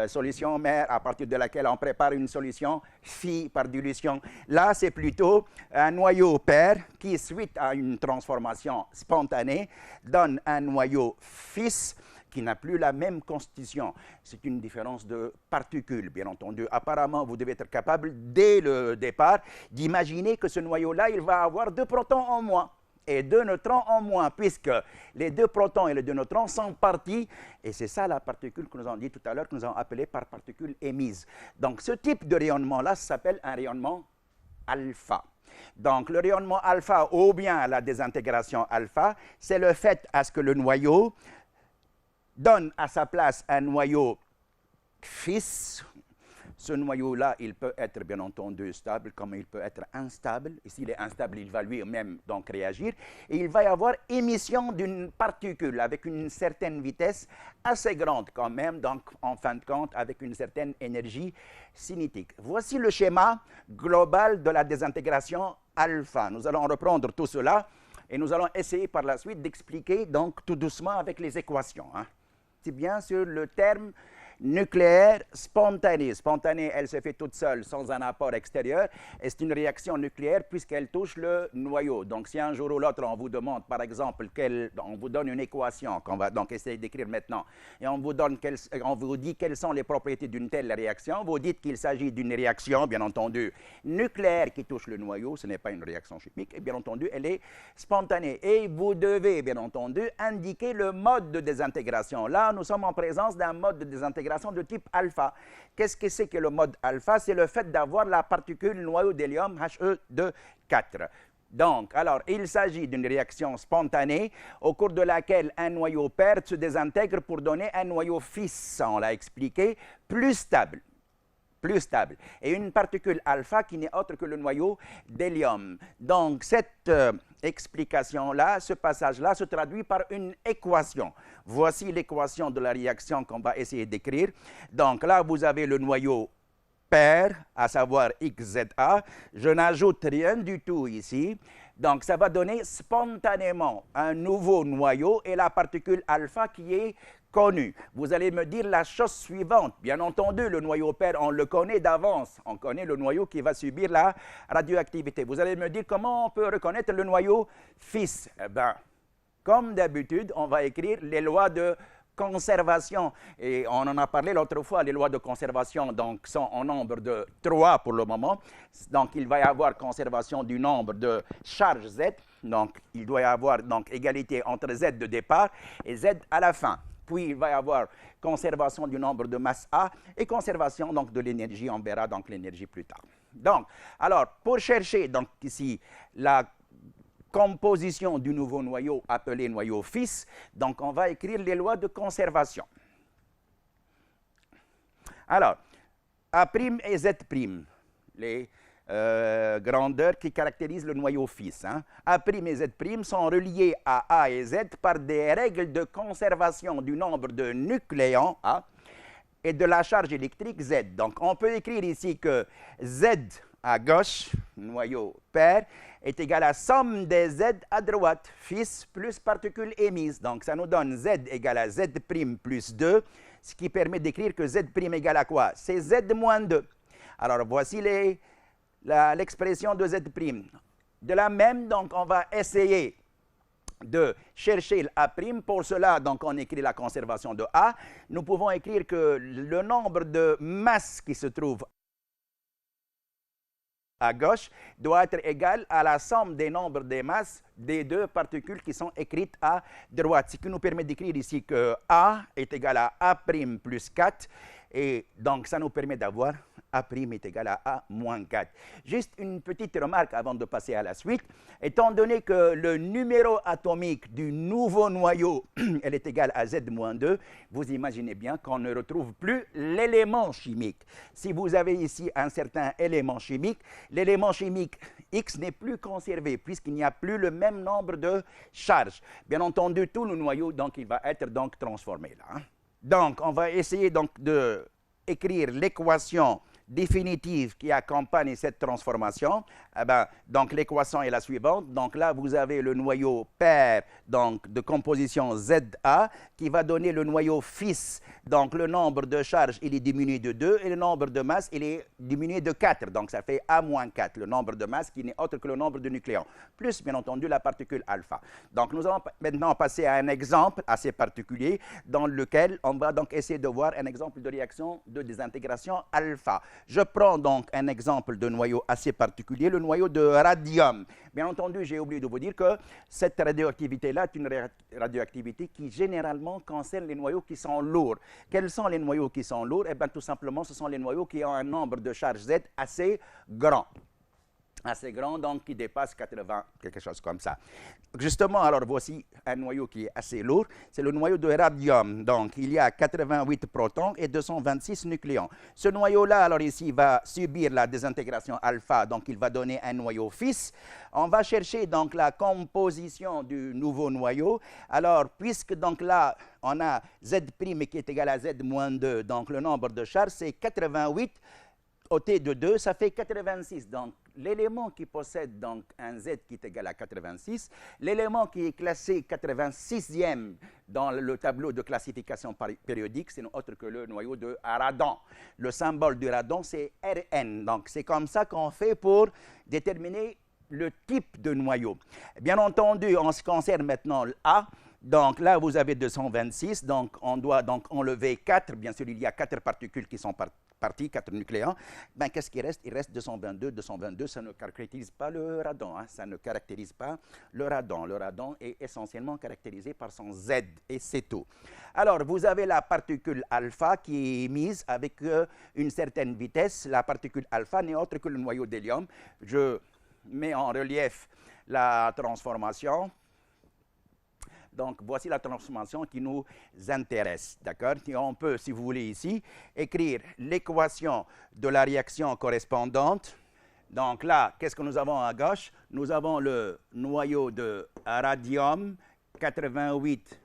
solution mère à partir de laquelle on prépare une solution phi par dilution. Là, c'est plutôt un noyau pair qui, suite à une transformation spontanée, donne un noyau fils qui n'a plus la même constitution. C'est une différence de particules, bien entendu. Apparemment, vous devez être capable, dès le départ, d'imaginer que ce noyau-là, il va avoir 2 protons en moins et 2 neutrons en moins, puisque les 2 protons et les 2 neutrons sont partis, et c'est ça la particule que nous avons dit tout à l'heure, que nous avons appelée par particule émise. Donc, ce type de rayonnement-là s'appelle un rayonnement alpha. Donc, le rayonnement alpha, ou bien la désintégration alpha, c'est le fait à ce que le noyau donne à sa place un noyau fils. Ce noyau-là, il peut être bien entendu stable comme il peut être instable. Et s'il est instable, il va lui-même donc réagir. Et il va y avoir émission d'une particule avec une certaine vitesse assez grande quand même, donc en fin de compte avec une certaine énergie cinétique. Voici le schéma global de la désintégration alpha. Nous allons reprendre tout cela et nous allons essayer par la suite d'expliquer donc tout doucement avec les équations. C'est bien sûr le terme nucléaire spontanée. Spontanée, elle se fait toute seule, sans un apport extérieur, et c'est une réaction nucléaire puisqu'elle touche le noyau. Donc, si un jour ou l'autre, on vous demande, par exemple, on vous donne une équation qu'on va donc essayer d'écrire maintenant, et on vous dit quelles sont les propriétés d'une telle réaction, vous dites qu'il s'agit d'une réaction, bien entendu, nucléaire qui touche le noyau, ce n'est pas une réaction chimique, et bien entendu, elle est spontanée. Et vous devez, bien entendu, indiquer le mode de désintégration. Là, nous sommes en présence d'un mode de désintégration désintégration de type alpha. Qu'est-ce que c'est que le mode alpha? C'est le fait d'avoir la particule noyau d'hélium He2 4. Donc, alors, il s'agit d'une réaction spontanée au cours de laquelle un noyau pair se désintègre pour donner un noyau fils, on l'a expliqué, plus stable. Et une particule alpha qui n'est autre que le noyau d'hélium. Donc, cette explication-là, ce passage-là, se traduit par une équation. Voici l'équation de la réaction qu'on va essayer d'écrire. Donc, là, vous avez le noyau pair, à savoir XZA. Je n'ajoute rien du tout ici. Donc, ça va donner spontanément un nouveau noyau et la particule alpha qui est connue. Vous allez me dire la chose suivante. Bien entendu, le noyau pair, on le connaît d'avance. On connaît le noyau qui va subir la radioactivité. Vous allez me dire comment on peut reconnaître le noyau fils. Eh bien, comme d'habitude, on va écrire les lois de conservation. Et on en a parlé l'autre fois, les lois de conservation donc, sont en nombre de 3 pour le moment. Donc, il va y avoir conservation du nombre de charges Z. Donc, il doit y avoir donc, égalité entre Z de départ et Z à la fin. Puis, il va y avoir conservation du nombre de masse A et conservation donc, de l'énergie. On verra donc l'énergie plus tard. Donc, alors, pour chercher donc, ici la composition du nouveau noyau appelé noyau fils, donc on va écrire les lois de conservation. Alors, A' et Z', les grandeurs qui caractérisent le noyau fils. Hein. A' et Z' sont reliés à A et Z par des règles de conservation du nombre de nucléons A et de la charge électrique Z. Donc, on peut écrire ici que Z à gauche, noyau pair, est égal à somme des Z à droite, fils plus particule émise. Donc, ça nous donne Z égale à Z' plus 2, ce qui permet d'écrire que Z' égale à quoi? C'est Z moins 2. Alors, voici l'expression de Z'. De la même, donc, on va essayer de chercher l'A'. Pour cela, donc, on écrit la conservation de A. Nous pouvons écrire que le nombre de masses qui se trouve à gauche doit être égal à la somme des nombres des masses des deux particules qui sont écrites à droite. Ce qui nous permet d'écrire ici que A est égal à A' plus 4. Et donc, ça nous permet d'avoir A' est égal à A moins 4. Juste une petite remarque avant de passer à la suite. Étant donné que le numéro atomique du nouveau noyau elle est égal à Z moins 2, vous imaginez bien qu'on ne retrouve plus l'élément chimique. Si vous avez ici un certain élément chimique, l'élément chimique X n'est plus conservé puisqu'il n'y a plus le même nombre de charges. Bien entendu, tout le noyau, donc, il va être donc transformé là. Hein. Donc, on va essayer donc d'écrire l'équation définitive qui accompagne cette transformation. Eh bien, donc, l'équation est la suivante. Donc, là, vous avez le noyau pair donc, de composition ZA qui va donner le noyau fils. Donc, le nombre de charges, il est diminué de 2 et le nombre de masse, il est diminué de 4. Donc, ça fait A moins 4, le nombre de masse qui n'est autre que le nombre de nucléons, plus, bien entendu, la particule alpha. Donc, nous allons maintenant passer à un exemple assez particulier dans lequel on va donc essayer de voir un exemple de réaction de désintégration alpha. Je prends donc un exemple de noyau assez particulier, le noyau de radium. Bien entendu, j'ai oublié de vous dire que cette radioactivité-là est une radioactivité qui généralement concerne les noyaux qui sont lourds. Quels sont les noyaux qui sont lourds? Eh bien, tout simplement, ce sont les noyaux qui ont un nombre de charges Z assez grand. Assez grand, donc qui dépasse 80, quelque chose comme ça. Justement, alors voici un noyau qui est assez lourd, c'est le noyau de radium. Donc, il y a 88 protons et 226 nucléons. Ce noyau-là, alors ici, va subir la désintégration alpha, donc il va donner un noyau fils. On va chercher donc la composition du nouveau noyau. Alors, puisque donc là, on a Z' qui est égal à Z moins 2, donc le nombre de charges, c'est 88 au T de 2, ça fait 86. Donc, l'élément qui possède donc un Z qui est égal à 86, l'élément qui est classé 86e dans le tableau de classification périodique, c'est autre que le noyau de radon. Le symbole du radon, c'est Rn. Donc, c'est comme ça qu'on fait pour déterminer le type de noyau. Bien entendu, en ce qui concerne maintenant l'A, Donc là, vous avez 226, donc on doit donc enlever 4. Bien sûr, il y a 4 particules qui sont parties, 4 nucléons. Ben, qu'est-ce qui reste? Il reste 222. 222, ça ne caractérise pas le radon. Hein, ça ne caractérise pas le radon. Le radon est essentiellement caractérisé par son Z, et c'est tout. Alors, vous avez la particule alpha qui est émise avec une certaine vitesse. La particule alpha n'est autre que le noyau d'hélium. Je mets en relief la transformation. Donc, voici la transformation qui nous intéresse, d'accord? Et on peut, si vous voulez ici, écrire l'équation de la réaction correspondante. Donc là, qu'est-ce que nous avons à gauche? Nous avons le noyau de radium 88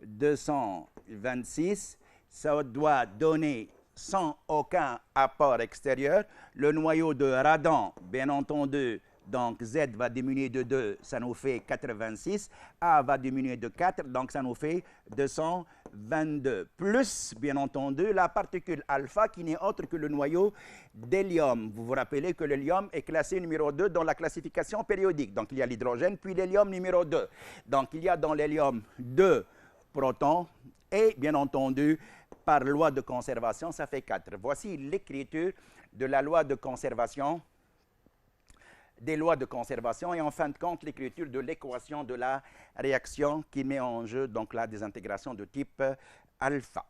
226. Ça doit donner sans aucun apport extérieur. Le noyau de radon, bien entendu, donc Z va diminuer de 2, ça nous fait 86. A va diminuer de 4, donc ça nous fait 222. Plus, bien entendu, la particule alpha qui n'est autre que le noyau d'hélium. Vous vous rappelez que l'hélium est classé numéro 2 dans la classification périodique. Donc il y a l'hydrogène, puis l'hélium numéro 2. Donc il y a dans l'hélium 2 protons et, bien entendu, par loi de conservation, ça fait 4. Voici l'écriture de la loi de conservation, des lois de conservation et en fin de compte l'écriture de l'équation de la réaction qui met en jeu donc la désintégration de type alpha.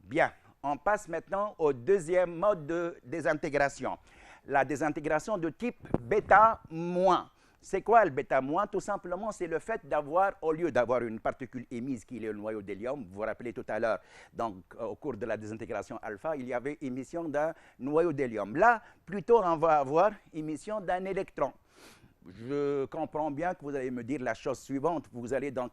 Bien, on passe maintenant au deuxième mode de désintégration, la désintégration de type bêta-. C'est quoi le bêta-? Tout simplement, c'est le fait d'avoir, au lieu d'avoir une particule émise qui est le noyau d'hélium, vous vous rappelez tout à l'heure, donc au cours de la désintégration alpha, il y avait émission d'un noyau d'hélium. Là, plutôt, on va avoir émission d'un électron. Je comprends bien que vous allez me dire la chose suivante. Vous allez donc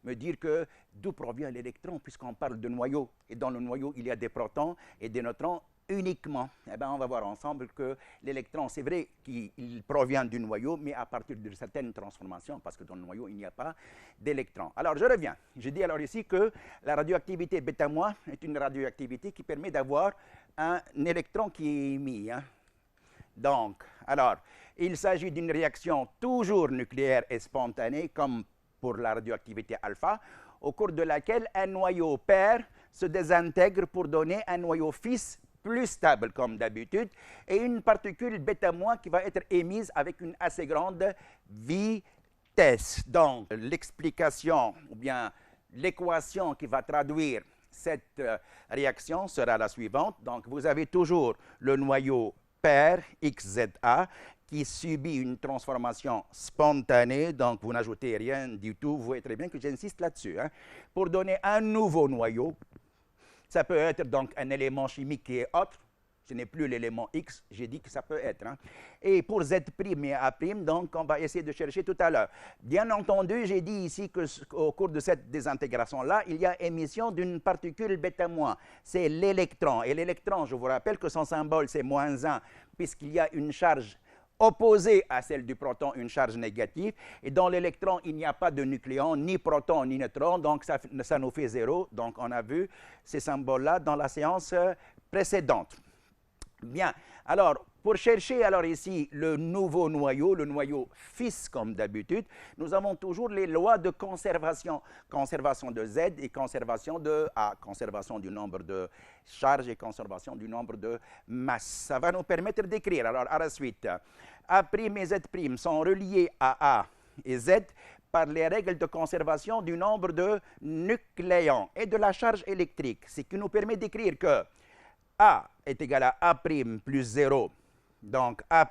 me dire que d'où provient l'électron, puisqu'on parle de noyau. Et dans le noyau, il y a des protons et des neutrons uniquement. Eh bien, on va voir ensemble que l'électron, c'est vrai qu'il provient du noyau, mais à partir de certaines transformations, parce que dans le noyau, il n'y a pas d'électrons. Alors, je reviens. Je dis alors ici que la radioactivité bêta- est une radioactivité qui permet d'avoir un électron qui est émis. Hein. Donc, alors, il s'agit d'une réaction toujours nucléaire et spontanée, comme pour la radioactivité alpha, au cours de laquelle un noyau pair se désintègre pour donner un noyau fils plus stable comme d'habitude, et une particule bêta- qui va être émise avec une assez grande vitesse. Donc, l'explication, ou bien l'équation qui va traduire cette réaction sera la suivante. Donc, vous avez toujours le noyau pair XZA qui subit une transformation spontanée, donc vous n'ajoutez rien du tout. Vous voyez très bien que j'insiste là-dessus. Hein, pour donner un nouveau noyau. Ça peut être donc un élément chimique qui est autre. Ce n'est plus l'élément X, j'ai dit que ça peut être. Hein. Et pour Z' et A', donc on va essayer de chercher tout à l'heure. Bien entendu, j'ai dit ici qu'au cours de cette désintégration-là, il y a émission d'une particule bêta-. C'est l'électron. Et l'électron, je vous rappelle que son symbole, c'est -1, puisqu'il y a une charge opposée à celle du proton, une charge négative. Et dans l'électron, il n'y a pas de nucléon, ni proton, ni neutron, donc ça nous fait 0. Donc on a vu ces symboles-là dans la séance précédente. Bien, alors pour chercher alors ici le nouveau noyau, le noyau fils comme d'habitude, nous avons toujours les lois de conservation. Conservation de Z et conservation de A, conservation du nombre de charges et conservation du nombre de masses. Ça va nous permettre d'écrire, alors à la suite, A' et Z' sont reliés à A et Z par les règles de conservation du nombre de nucléons et de la charge électrique, ce qui nous permet d'écrire que A est égal à A' plus 0. Donc, A'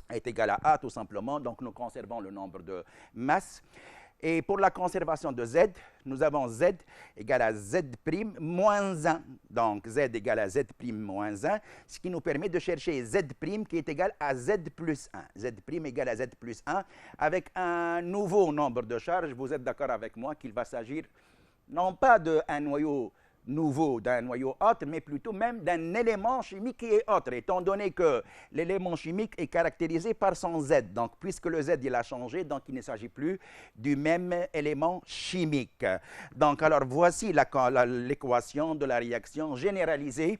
est égal à A tout simplement. Donc, nous conservons le nombre de masses. Et pour la conservation de Z, nous avons Z égale à Z' moins 1. Donc, Z égale à Z' moins 1, ce qui nous permet de chercher Z' qui est égal à Z plus 1. Z' égale à Z plus 1 avec un nouveau nombre de charges. Vous êtes d'accord avec moi qu'il va s'agir non pas d'un noyau nouveau, d'un noyau autre, mais plutôt même d'un élément chimique qui est autre, étant donné que l'élément chimique est caractérisé par son Z. Donc, puisque le Z, il a changé, donc il ne s'agit plus du même élément chimique. Donc, alors, voici l'équation de la réaction généralisée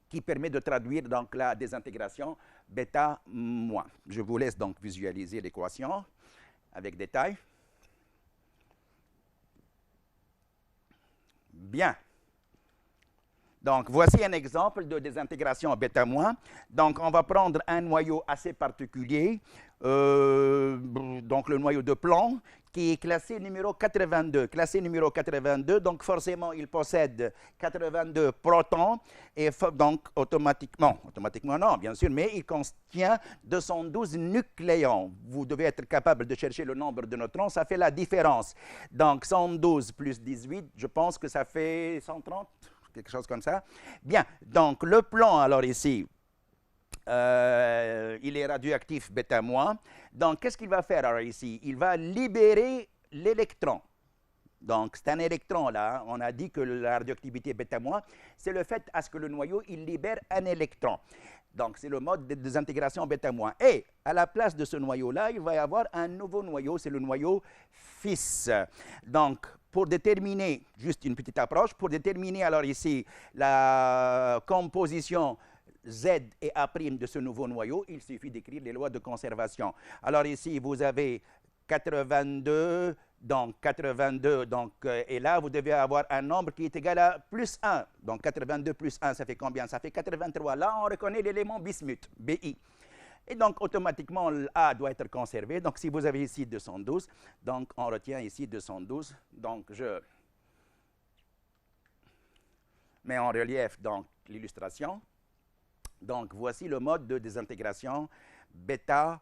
qui permet de traduire donc la désintégration bêta-. Je vous laisse donc visualiser l'équation avec détail. Bien. Donc, voici un exemple de désintégration β-. Donc, on va prendre un noyau assez particulier, donc le noyau de plomb, qui est classé numéro 82. Classé numéro 82, donc forcément, il possède 82 protons, et donc automatiquement non, bien sûr, mais il contient 212 nucléons. Vous devez être capable de chercher le nombre de neutrons, ça fait la différence. Donc, 112 plus 18, je pense que ça fait 130. Quelque chose comme ça. Bien, donc le plomb, alors ici, il est radioactif β-. Donc, qu'est-ce qu'il va faire alors ici? Il va libérer l'électron. Donc, c'est un électron là. On a dit que la radioactivité β-, c'est le fait à ce que le noyau, il libère un électron. Donc, c'est le mode de désintégration β-. Et à la place de ce noyau-là, il va y avoir un nouveau noyau, c'est le noyau fils. Donc, pour déterminer, juste une petite approche, pour déterminer alors ici la composition Z et A' de ce nouveau noyau, il suffit d'écrire les lois de conservation. Alors ici, vous avez 82, et là, vous devez avoir un nombre qui est égal à plus 1. Donc, 82 plus 1, ça fait combien? Ça fait 83. Là, on reconnaît l'élément bismuth, Bi. Et donc, automatiquement, A doit être conservé. Donc, si vous avez ici 212, donc on retient ici 212. Donc, je mets en relief l'illustration. Donc, voici le mode de désintégration β-.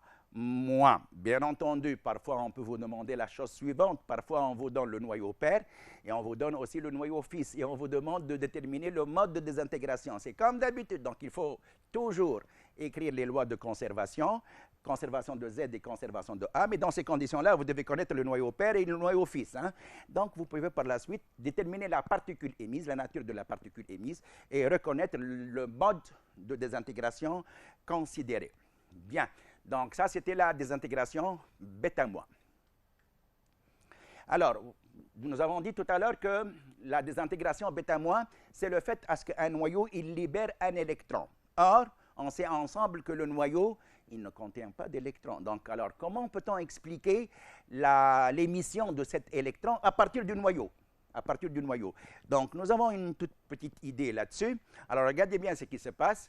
Bien entendu, parfois, on peut vous demander la chose suivante. Parfois, on vous donne le noyau père et on vous donne aussi le noyau fils. Et on vous demande de déterminer le mode de désintégration. C'est comme d'habitude. Donc, il faut toujours écrire les lois de conservation, conservation de Z et conservation de A. Mais dans ces conditions-là, vous devez connaître le noyau père et le noyau fils. Donc, vous pouvez par la suite déterminer la particule émise, la nature de la particule émise, et reconnaître le mode de désintégration considéré. Bien. Donc, ça, c'était la désintégration β-. Alors, nous avons dit tout à l'heure que la désintégration β-, c'est le fait à ce qu'un noyau, il libère un électron. Or, on sait ensemble que le noyau, il ne contient pas d'électrons. Donc, alors, comment peut-on expliquer l'émission de cet électron à partir du noyau? À partir du noyau. Donc, nous avons une toute petite idée là-dessus. Alors, regardez bien ce qui se passe.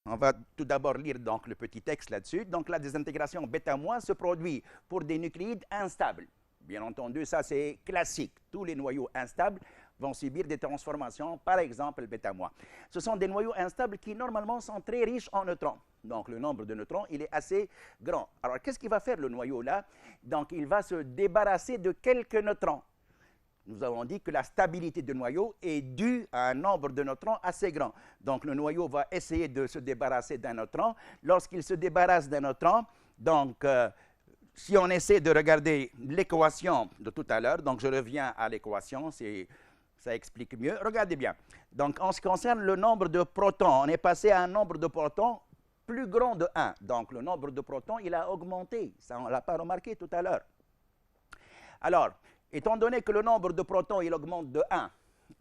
On va tout d'abord lire donc le petit texte là-dessus. Donc, la désintégration β- se produit pour des nucléides instables. Bien entendu, ça c'est classique. Tous les noyaux instables vont subir des transformations, par exemple β-. Ce sont des noyaux instables qui normalement sont très riches en neutrons. Donc, le nombre de neutrons, il est assez grand. Alors, qu'est-ce qu'il va faire le noyau là? Donc, il va se débarrasser de quelques neutrons. Nous avons dit que la stabilité du noyau est due à un nombre de neutrons assez grand. Donc, le noyau va essayer de se débarrasser d'un neutron. Lorsqu'il se débarrasse d'un neutron, donc, si on essaie de regarder l'équation de tout à l'heure, donc je reviens à l'équation, ça explique mieux. Regardez bien. Donc, en ce qui concerne le nombre de protons, on est passé à un nombre de protons plus grand de 1. Donc, le nombre de protons, il a augmenté. Ça, on ne l'a pas remarqué tout à l'heure. Alors, étant donné que le nombre de protons, il augmente de 1,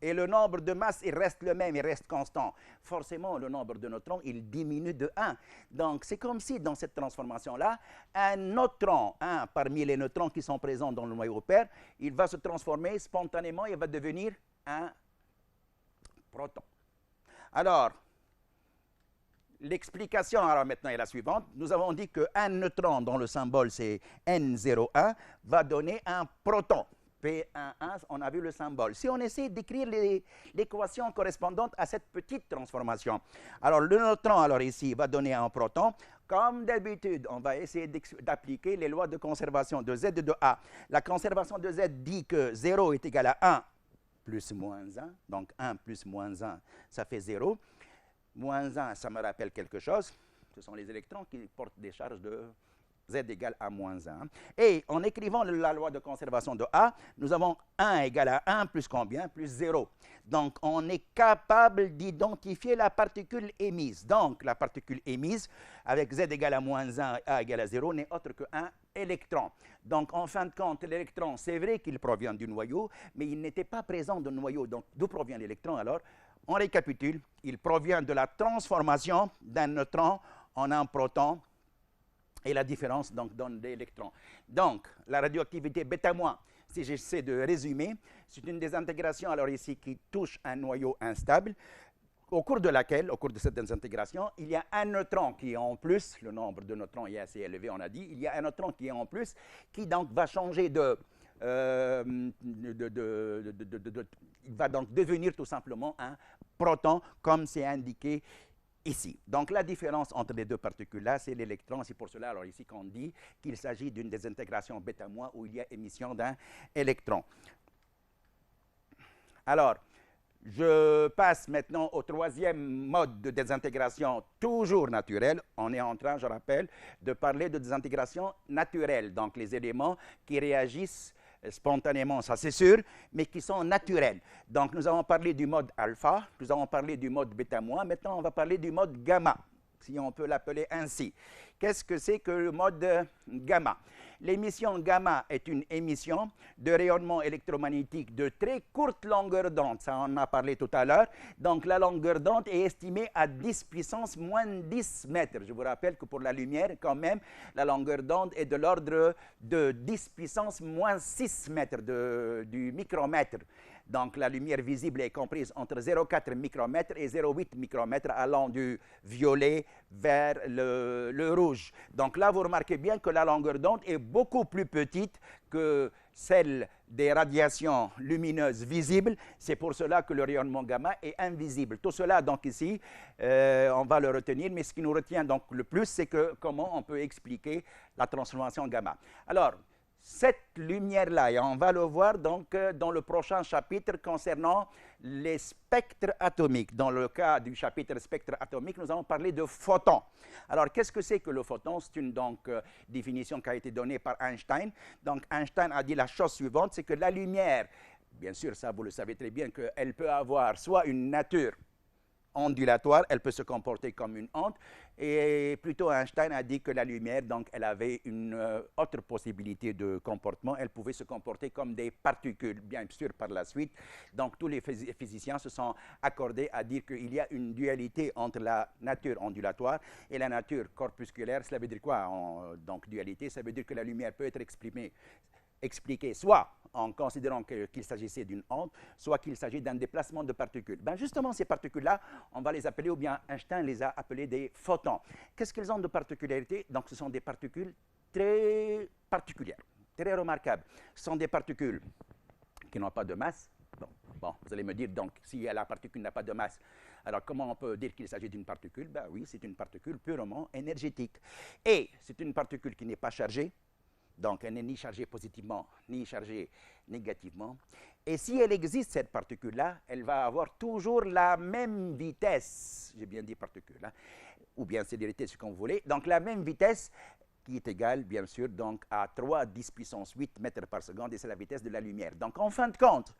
et le nombre de masses, il reste le même, il reste constant, forcément, le nombre de neutrons, il diminue de 1. Donc, c'est comme si, dans cette transformation-là, un neutron, parmi les neutrons qui sont présents dans le noyau père, il va se transformer spontanément, il va devenir un proton. Alors, l'explication, alors maintenant, est la suivante. Nous avons dit qu'un neutron, dont le symbole c'est N01, va donner un proton. P11, on a vu le symbole. Si on essaie d'écrire l'équation correspondante à cette petite transformation, alors le neutron, alors ici, va donner un proton. Comme d'habitude, on va essayer d'appliquer les lois de conservation de Z et de A. La conservation de Z dit que 0 est égal à 1 plus moins 1. Donc 1 plus moins 1, ça fait 0. Moins 1, ça me rappelle quelque chose. Ce sont les électrons qui portent des charges de Z égale à moins 1. Et en écrivant la loi de conservation de A, nous avons 1 égale à 1 plus combien? Plus 0. Donc, on est capable d'identifier la particule émise. Donc, la particule émise, avec Z égale à moins 1 et A égale à 0, n'est autre qu'un électron. Donc, en fin de compte, l'électron, c'est vrai qu'il provient du noyau, mais il n'était pas présent dans le noyau. Donc, d'où provient l'électron alors? On récapitule, il provient de la transformation d'un neutron en un proton, et la différence donc donne l'électron. Donc, la radioactivité β-, si j'essaie de résumer, c'est une désintégration alors ici qui touche un noyau instable, au cours de cette désintégration, il y a un neutron qui est en plus, le nombre de neutrons est assez élevé, on a dit, il y a un neutron qui est en plus, qui donc va changer il va donc devenir tout simplement un proton, comme c'est indiqué ici. Donc la différence entre les deux particules-là, c'est l'électron. C'est pour cela, alors ici, qu'on dit qu'il s'agit d'une désintégration β- où il y a émission d'un électron. Alors, je passe maintenant au troisième mode de désintégration, toujours naturelle. On est en train, je rappelle, de parler de désintégration naturelle, donc les éléments qui réagissent spontanément, ça c'est sûr, mais qui sont naturels. Donc nous avons parlé du mode alpha, nous avons parlé du mode β-, maintenant on va parler du mode gamma, si on peut l'appeler ainsi. Qu'est-ce que c'est que le mode gamma? L'émission gamma est une émission de rayonnement électromagnétique de très courte longueur d'onde. Ça, on en a parlé tout à l'heure. Donc, la longueur d'onde est estimée à 10 puissance moins 10 mètres. Je vous rappelle que pour la lumière, quand même, la longueur d'onde est de l'ordre de 10 puissance moins 6 mètres du micromètre. Donc, la lumière visible est comprise entre 0,4 micromètres et 0,8 micromètres, allant du violet vers le rouge. Donc là, vous remarquez bien que la longueur d'onde est beaucoup plus petite que celle des radiations lumineuses visibles. C'est pour cela que le rayonnement gamma est invisible. Tout cela, donc ici, on va le retenir, mais ce qui nous retient donc le plus, c'est que comment on peut expliquer la transformation gamma. Alors, cette lumière-là, et on va le voir donc dans le prochain chapitre concernant les spectres atomiques. Dans le cas du chapitre spectre atomique, nous allons parler de photons. Alors, qu'est-ce que c'est que le photon? C'est une définition qui a été donnée par Einstein. Donc, Einstein a dit la chose suivante, c'est que la lumière, bien sûr, ça vous le savez très bien, qu'elle peut avoir soit une nature ondulatoire, elle peut se comporter comme une onde, et plutôt Einstein a dit que la lumière, donc, elle avait une autre possibilité de comportement, elle pouvait se comporter comme des particules, bien sûr, par la suite. Donc, tous les physiciens se sont accordés à dire qu'il y a une dualité entre la nature ondulatoire et la nature corpusculaire. Cela veut dire quoi, donc, dualité? Ça veut dire que la lumière peut être expliqué soit en considérant qu'il s'agissait d'une onde, soit qu'il s'agit d'un déplacement de particules. Ben justement, ces particules-là, on va les appeler, ou bien Einstein les a appelées des photons. Qu'est-ce qu'elles ont de particularité? Donc, ce sont des particules très particulières, très remarquables. Ce sont des particules qui n'ont pas de masse. Bon, vous allez me dire, donc, si la particule n'a pas de masse, alors comment on peut dire qu'il s'agit d'une particule? Ben oui, c'est une particule purement énergétique. Et c'est une particule qui n'est pas chargée. Donc, elle n'est ni chargée positivement, ni chargée négativement. Et si elle existe, cette particule-là, elle va avoir toujours la même vitesse. J'ai bien dit particule, hein, ou bien célérité, ce qu'on voulait. Donc, la même vitesse qui est égale, bien sûr, donc, à 3 10 puissance 8 mètres par seconde, et c'est la vitesse de la lumière. Donc, en fin de compte,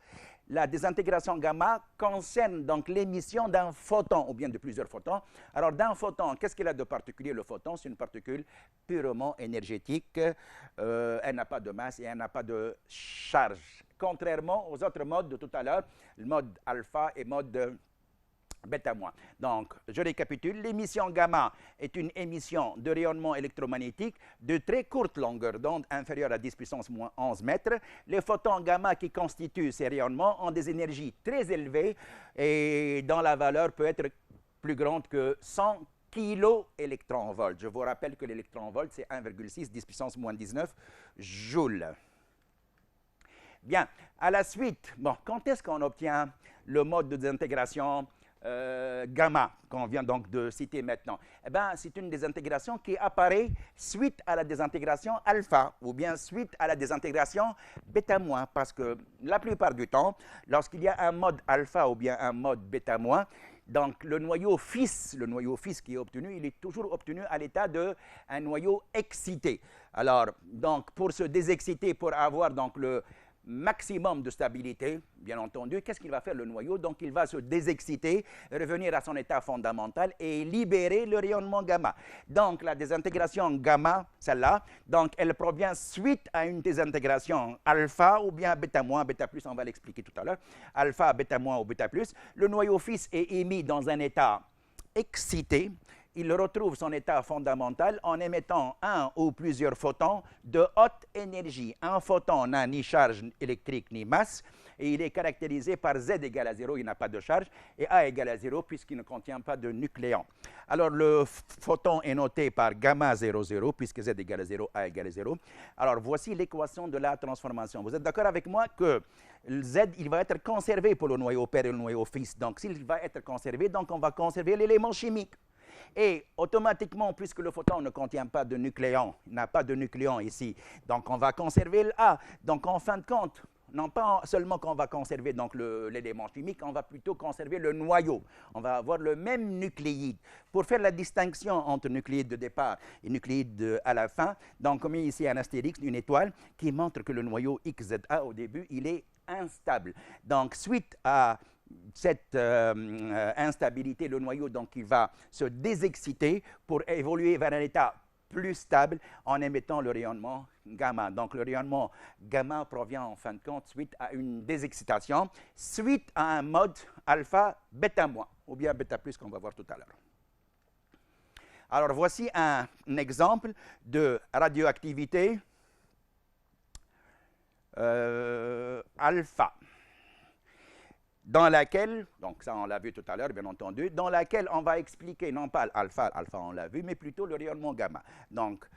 la désintégration gamma concerne donc l'émission d'un photon, ou bien de plusieurs photons. Alors, d'un photon, qu'est-ce qu'il a de particulier, le photon? C'est une particule purement énergétique. Elle n'a pas de masse et elle n'a pas de charge. Contrairement aux autres modes de tout à l'heure, le mode alpha et mode β-. Donc, je récapitule, l'émission gamma est une émission de rayonnement électromagnétique de très courte longueur d'onde, inférieure à 10 puissance moins 11 mètres. Les photons gamma qui constituent ces rayonnements ont des énergies très élevées et dont la valeur peut être plus grande que 100 kilo-électronvolts. Je vous rappelle que l'électronvolt, c'est 1,6 10 puissance moins 19 joules. Bien, à la suite, bon, quand est-ce qu'on obtient le mode de désintégration gamma, qu'on vient donc de citer maintenant? Eh bien, c'est une désintégration qui apparaît suite à la désintégration alpha, ou bien suite à la désintégration β-, parce que la plupart du temps, lorsqu'il y a un mode alpha ou bien un mode β-, donc le noyau fils qui est obtenu, il est toujours obtenu à l'état d'un noyau excité. Alors, donc, pour se désexciter, pour avoir donc le maximum de stabilité, bien entendu, qu'est-ce qu'il va faire le noyau? Donc, il va se désexciter, revenir à son état fondamental et libérer le rayonnement gamma. Donc, la désintégration gamma, celle-là, donc, elle provient suite à une désintégration alpha ou bien β-, β+, on va l'expliquer tout à l'heure, alpha, β- ou β+. Le noyau fils est émis dans un état excité il retrouve son état fondamental en émettant un ou plusieurs photons de haute énergie. Un photon n'a ni charge électrique ni masse, et il est caractérisé par Z égale à 0, il n'a pas de charge, et A égale à 0 puisqu'il ne contient pas de nucléon. Alors le photon est noté par gamma 0, 0, puisque Z égale à 0, A égale à 0. Alors voici l'équation de la transformation. Vous êtes d'accord avec moi que Z, il va être conservé pour le noyau père et le noyau fils. Donc s'il va être conservé, donc on va conserver l'élément chimique. Et automatiquement, puisque le photon ne contient pas de nucléon, il n'a pas de nucléon ici, donc on va conserver le A. Donc en fin de compte, non pas seulement qu'on va conserver l'élément chimique, on va plutôt conserver le noyau. On va avoir le même nucléide. Pour faire la distinction entre nucléide de départ et nucléide à la fin, donc on met ici un astérix, une étoile, qui montre que le noyau XZA au début, il est instable. Donc suite à cette instabilité, le noyau, donc, il va se désexciter pour évoluer vers un état plus stable en émettant le rayonnement gamma. Donc, le rayonnement gamma provient en fin de compte suite à une désexcitation, suite à un mode alpha bêta moins, ou bien bêta plus qu'on va voir tout à l'heure. Alors, voici un exemple de radioactivité alpha, dans laquelle, donc ça on l'a vu tout à l'heure bien entendu, dans laquelle on va expliquer non pas alpha on l'a vu, mais plutôt le rayonnement gamma. Donc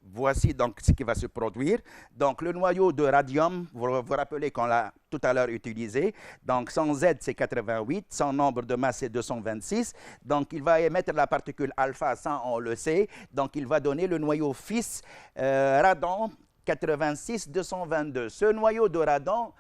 voici donc ce qui va se produire. Donc le noyau de radium, vous vous rappelez qu'on l'a tout à l'heure utilisé, donc son Z c'est 88, son nombre de masse c'est 226, donc il va émettre la particule alpha, ça on le sait, donc il va donner le noyau fils radon 86 222. Ce noyau de radon,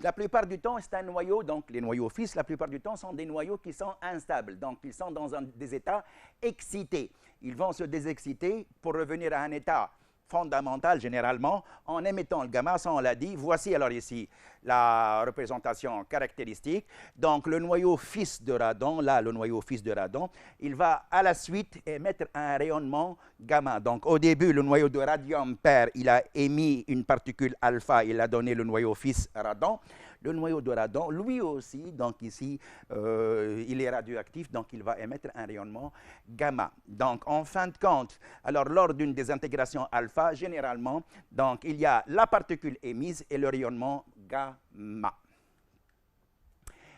la plupart du temps, c'est un noyau, donc les noyaux fils, la plupart du temps, sont des noyaux qui sont instables. Donc, ils sont dans des états excités. Ils vont se désexciter pour revenir à un état fondamental, généralement, en émettant le gamma, ça on l'a dit. Voici alors ici la représentation caractéristique. Donc, le noyau fils de radon, là, le noyau fils de radon, il va à la suite émettre un rayonnement gamma. Donc, au début, le noyau de radium père, il a émis une particule alpha, il a donné le noyau fils radon. Le noyau de radon, lui aussi, donc ici, il est radioactif, donc il va émettre un rayonnement gamma. Donc, en fin de compte, alors lors d'une désintégration alpha, généralement, donc il y a la particule émise et le rayonnement gamma.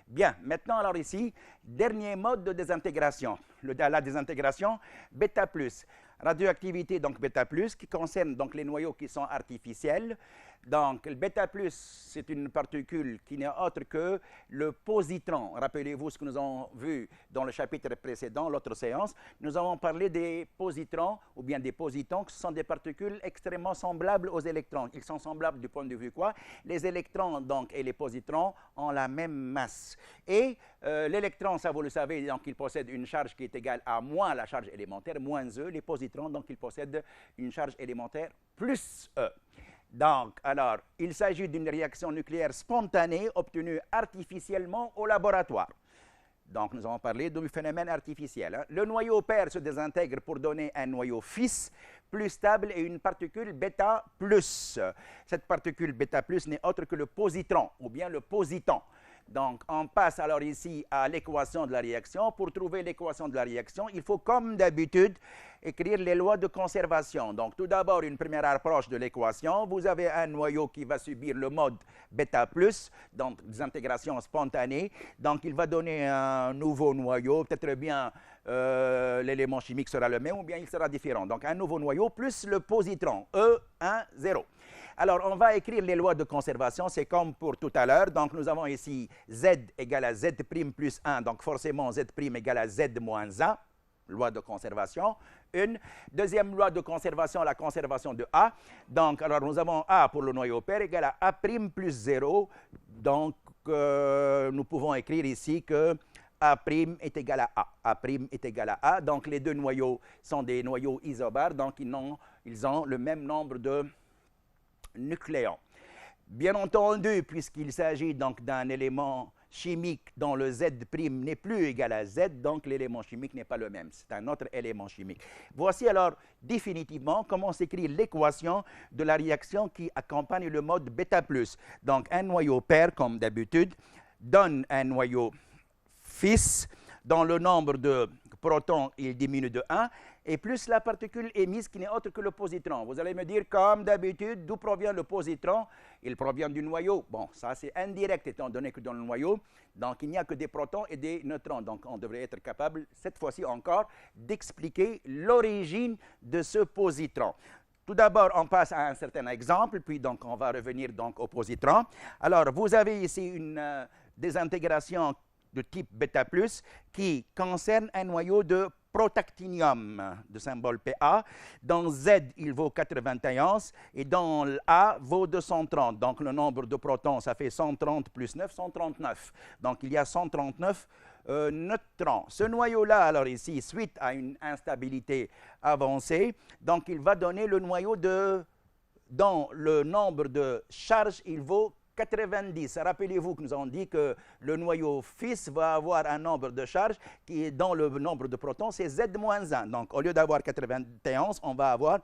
Bien, maintenant, alors ici, dernier mode de désintégration, la désintégration bêta+. Radioactivité, donc bêta+, qui concerne donc les noyaux qui sont artificiels. Donc, le bêta+, c'est une particule qui n'est autre que le positron. Rappelez-vous ce que nous avons vu dans le chapitre précédent, l'autre séance. Nous avons parlé des positrons, ou bien des positons, qui sont des particules extrêmement semblables aux électrons. Ils sont semblables du point de vue quoi? Les électrons, donc, et les positrons ont la même masse. Et l'électron, ça vous le savez, donc, il possède une charge qui est égale à moins la charge élémentaire, moins E. Les positrons, donc, ils possèdent une charge élémentaire plus E. Donc, alors, il s'agit d'une réaction nucléaire spontanée obtenue artificiellement au laboratoire. Donc, nous avons parlé du phénomène artificiel. Hein. Le noyau père se désintègre pour donner un noyau fils plus stable et une particule bêta+. Cette particule bêta+ n'est autre que le positron ou bien le positon. Donc, on passe alors ici à l'équation de la réaction. Pour trouver l'équation de la réaction, il faut, comme d'habitude, écrire les lois de conservation. Donc, tout d'abord, une première approche de l'équation. Vous avez un noyau qui va subir le mode bêta+, donc désintégration spontanée. Donc, il va donner un nouveau noyau. Peut-être bien l'élément chimique sera le même ou bien il sera différent. Donc, un nouveau noyau plus le positron, E1, 0. Alors, on va écrire les lois de conservation, c'est comme pour tout à l'heure. Donc, nous avons ici Z égale à Z' plus 1, donc forcément Z' égale à Z moins 1, loi de conservation. Une. Deuxième loi de conservation, la conservation de A. Donc, alors, nous avons A pour le noyau père égale à A' plus 0. Donc, nous pouvons écrire ici que A' est égal à A. A' est égal à A. Donc, les deux noyaux sont des noyaux isobares, donc ils ont le même nombre de nucléons. Bien entendu, puisqu'il s'agit donc d'un élément chimique dont le Z' n'est plus égal à Z, donc l'élément chimique n'est pas le même. C'est un autre élément chimique. Voici alors définitivement comment s'écrit l'équation de la réaction qui accompagne le mode bêta+. Donc un noyau père, comme d'habitude, donne un noyau fils dont le nombre de proton, il diminue de 1, et plus la particule émise qui n'est autre que le positron. Vous allez me dire, comme d'habitude, d'où provient le positron? Il provient du noyau. Bon, ça c'est indirect, étant donné que dans le noyau, donc il n'y a que des protons et des neutrons. Donc on devrait être capable, cette fois-ci encore, d'expliquer l'origine de ce positron. Tout d'abord, on passe à un certain exemple, puis donc on va revenir donc au positron. Alors, vous avez ici une désintégration de type bêta+, qui concerne un noyau de protactinium, de symbole Pa. Dans Z, il vaut 91, et dans A, vaut 230. Donc, le nombre de protons, ça fait 130 plus 9, 139. Donc, il y a 139 neutrons. Ce noyau-là, alors ici, suite à une instabilité avancée, donc il va donner le noyau dont le nombre de charges, il vaut 90. Rappelez-vous que nous avons dit que le noyau fils va avoir un nombre de charges qui est dans le nombre de protons, c'est Z-1. Donc, au lieu d'avoir 91, on va avoir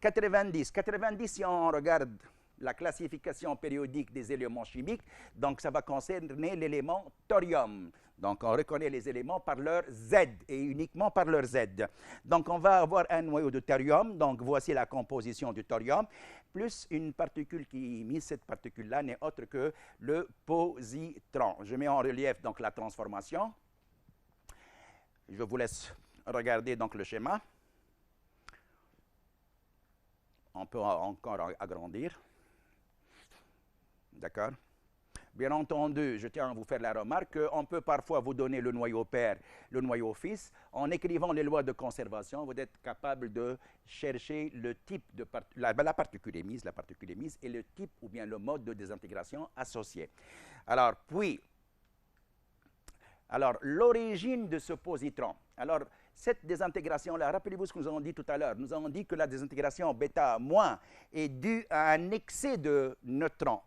90. 90, si on regarde la classification périodique des éléments chimiques, donc ça va concerner l'élément thorium. Donc, on reconnaît les éléments par leur Z et uniquement par leur Z. Donc, on va avoir un noyau de thorium. Donc, voici la composition du thorium, plus une particule qui émise. Cette particule-là n'est autre que le positron. Je mets en relief donc la transformation. Je vous laisse regarder donc le schéma. On peut encore agrandir. D'accord? Bien entendu, je tiens à vous faire la remarque qu'on peut parfois vous donner le noyau père, le noyau fils. En écrivant les lois de conservation, vous êtes capable de chercher le type de la particule émise et le type ou bien le mode de désintégration associé. Alors, l'origine de ce positron. Alors, cette désintégration-là, rappelez-vous ce que nous avons dit tout à l'heure. Nous avons dit que la désintégration bêta- est due à un excès de neutrons.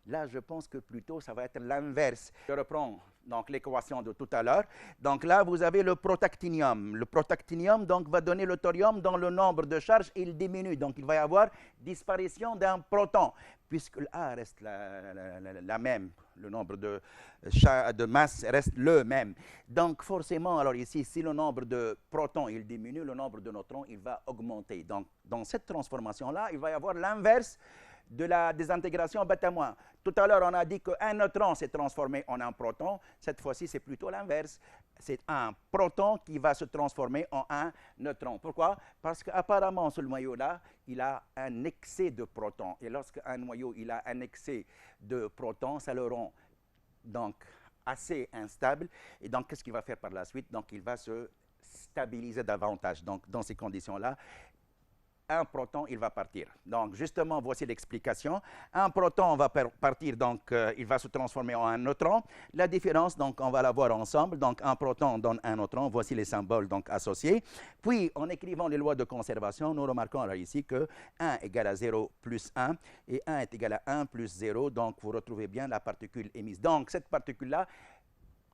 Là, je pense que plutôt, ça va être l'inverse. Je reprends donc l'équation de tout à l'heure. Donc là, vous avez le protactinium. Le protactinium donc, va donner le thorium dont le nombre de charges, il diminue. Donc, il va y avoir disparition d'un proton, puisque le A reste la même. Le nombre de masse reste le même. Donc, forcément, alors ici, si le nombre de protons, il diminue, le nombre de neutrons, il va augmenter. Donc, dans cette transformation-là, il va y avoir l'inverse de la désintégration bêta-. Tout à l'heure, on a dit qu'un neutron s'est transformé en un proton. Cette fois-ci, c'est plutôt l'inverse. C'est un proton qui va se transformer en un neutron. Pourquoi? Parce qu'apparemment, ce noyau-là, il a un excès de protons. Et lorsqu'un noyau il a un excès de protons, ça le rend donc assez instable. Et donc, qu'est-ce qu'il va faire par la suite? Donc, il va se stabiliser davantage. Donc, dans ces conditions-là, un proton, il va partir. Donc, justement, voici l'explication. Un proton va partir, donc, il va se transformer en un neutron. La différence, donc, on va la voir ensemble. Donc, un proton donne un neutron. Voici les symboles, donc, associés. Puis, en écrivant les lois de conservation, nous remarquons alors ici que 1 égale à 0 plus 1 et 1 est égal à 1 plus 0. Donc, vous retrouvez bien la particule émise. Donc, cette particule-là,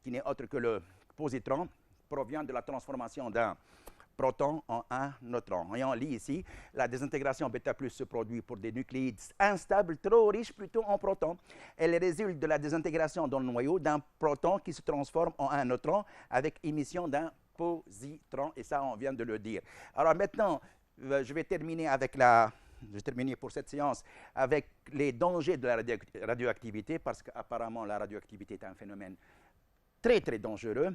qui n'est autre que le positron, provient de la transformation d'un proton en un neutron. Et on lit ici, la désintégration bêta+ se produit pour des nucléides instables, trop riches plutôt en protons. Elle résulte de la désintégration dans le noyau d'un proton qui se transforme en un neutron avec émission d'un positron. Et ça, on vient de le dire. Alors maintenant, je vais terminer pour cette séance avec les dangers de la radioactivité, parce qu'apparemment, la radioactivité est un phénomène très, très dangereux.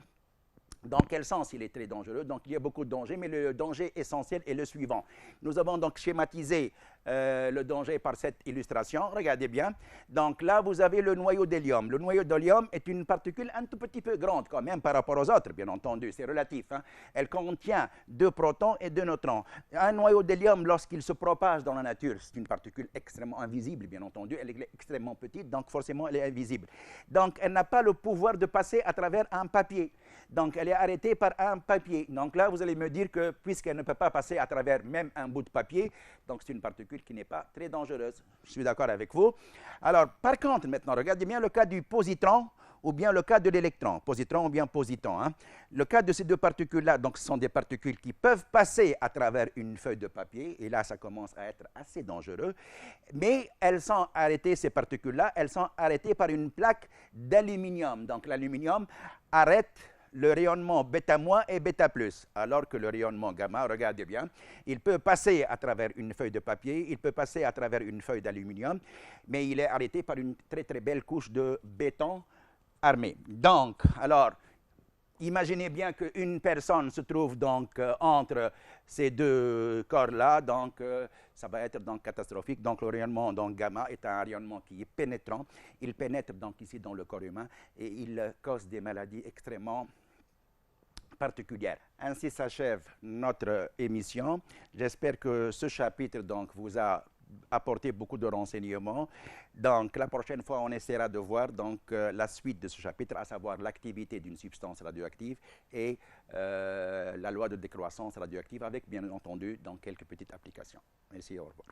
Dans quel sens il est très dangereux? Donc, il y a beaucoup de dangers, mais le danger essentiel est le suivant. Nous avons donc schématisé le danger par cette illustration. Regardez bien. Donc là, vous avez le noyau d'hélium. Le noyau d'hélium est une particule un tout petit peu grande quand même par rapport aux autres, bien entendu. C'est relatif. Hein? Elle contient 2 protons et 2 neutrons. Un noyau d'hélium, lorsqu'il se propage dans la nature, c'est une particule extrêmement invisible, bien entendu. Elle est extrêmement petite, donc forcément, elle est invisible. Donc, elle n'a pas le pouvoir de passer à travers un papier. Donc, elle est arrêtée par un papier. Donc là, vous allez me dire que puisqu'elle ne peut pas passer à travers même un bout de papier, donc c'est une particule qui n'est pas très dangereuse. Je suis d'accord avec vous. Alors, par contre, maintenant, regardez bien le cas du positron ou bien le cas de l'électron. Positron ou bien positron. Hein. Le cas de ces deux particules-là, donc ce sont des particules qui peuvent passer à travers une feuille de papier, et là, ça commence à être assez dangereux. Mais elles sont arrêtées, ces particules-là, elles sont arrêtées par une plaque d'aluminium. Donc l'aluminium arrête le rayonnement bêta- et bêta+, alors que le rayonnement gamma, regardez bien, il peut passer à travers une feuille de papier, il peut passer à travers une feuille d'aluminium, mais il est arrêté par une très très belle couche de béton armé. Donc, alors, imaginez bien qu'une personne se trouve donc entre ces deux corps-là, donc ça va être donc catastrophique. Donc le rayonnement donc, gamma est un rayonnement qui est pénétrant. Il pénètre donc ici dans le corps humain et il cause des maladies extrêmement particulière. Ainsi s'achève notre émission. J'espère que ce chapitre donc, vous a apporté beaucoup de renseignements. Donc, la prochaine fois, on essaiera de voir donc, la suite de ce chapitre, à savoir l'activité d'une substance radioactive et la loi de décroissance radioactive, avec bien entendu donc, quelques petites applications. Merci, au revoir.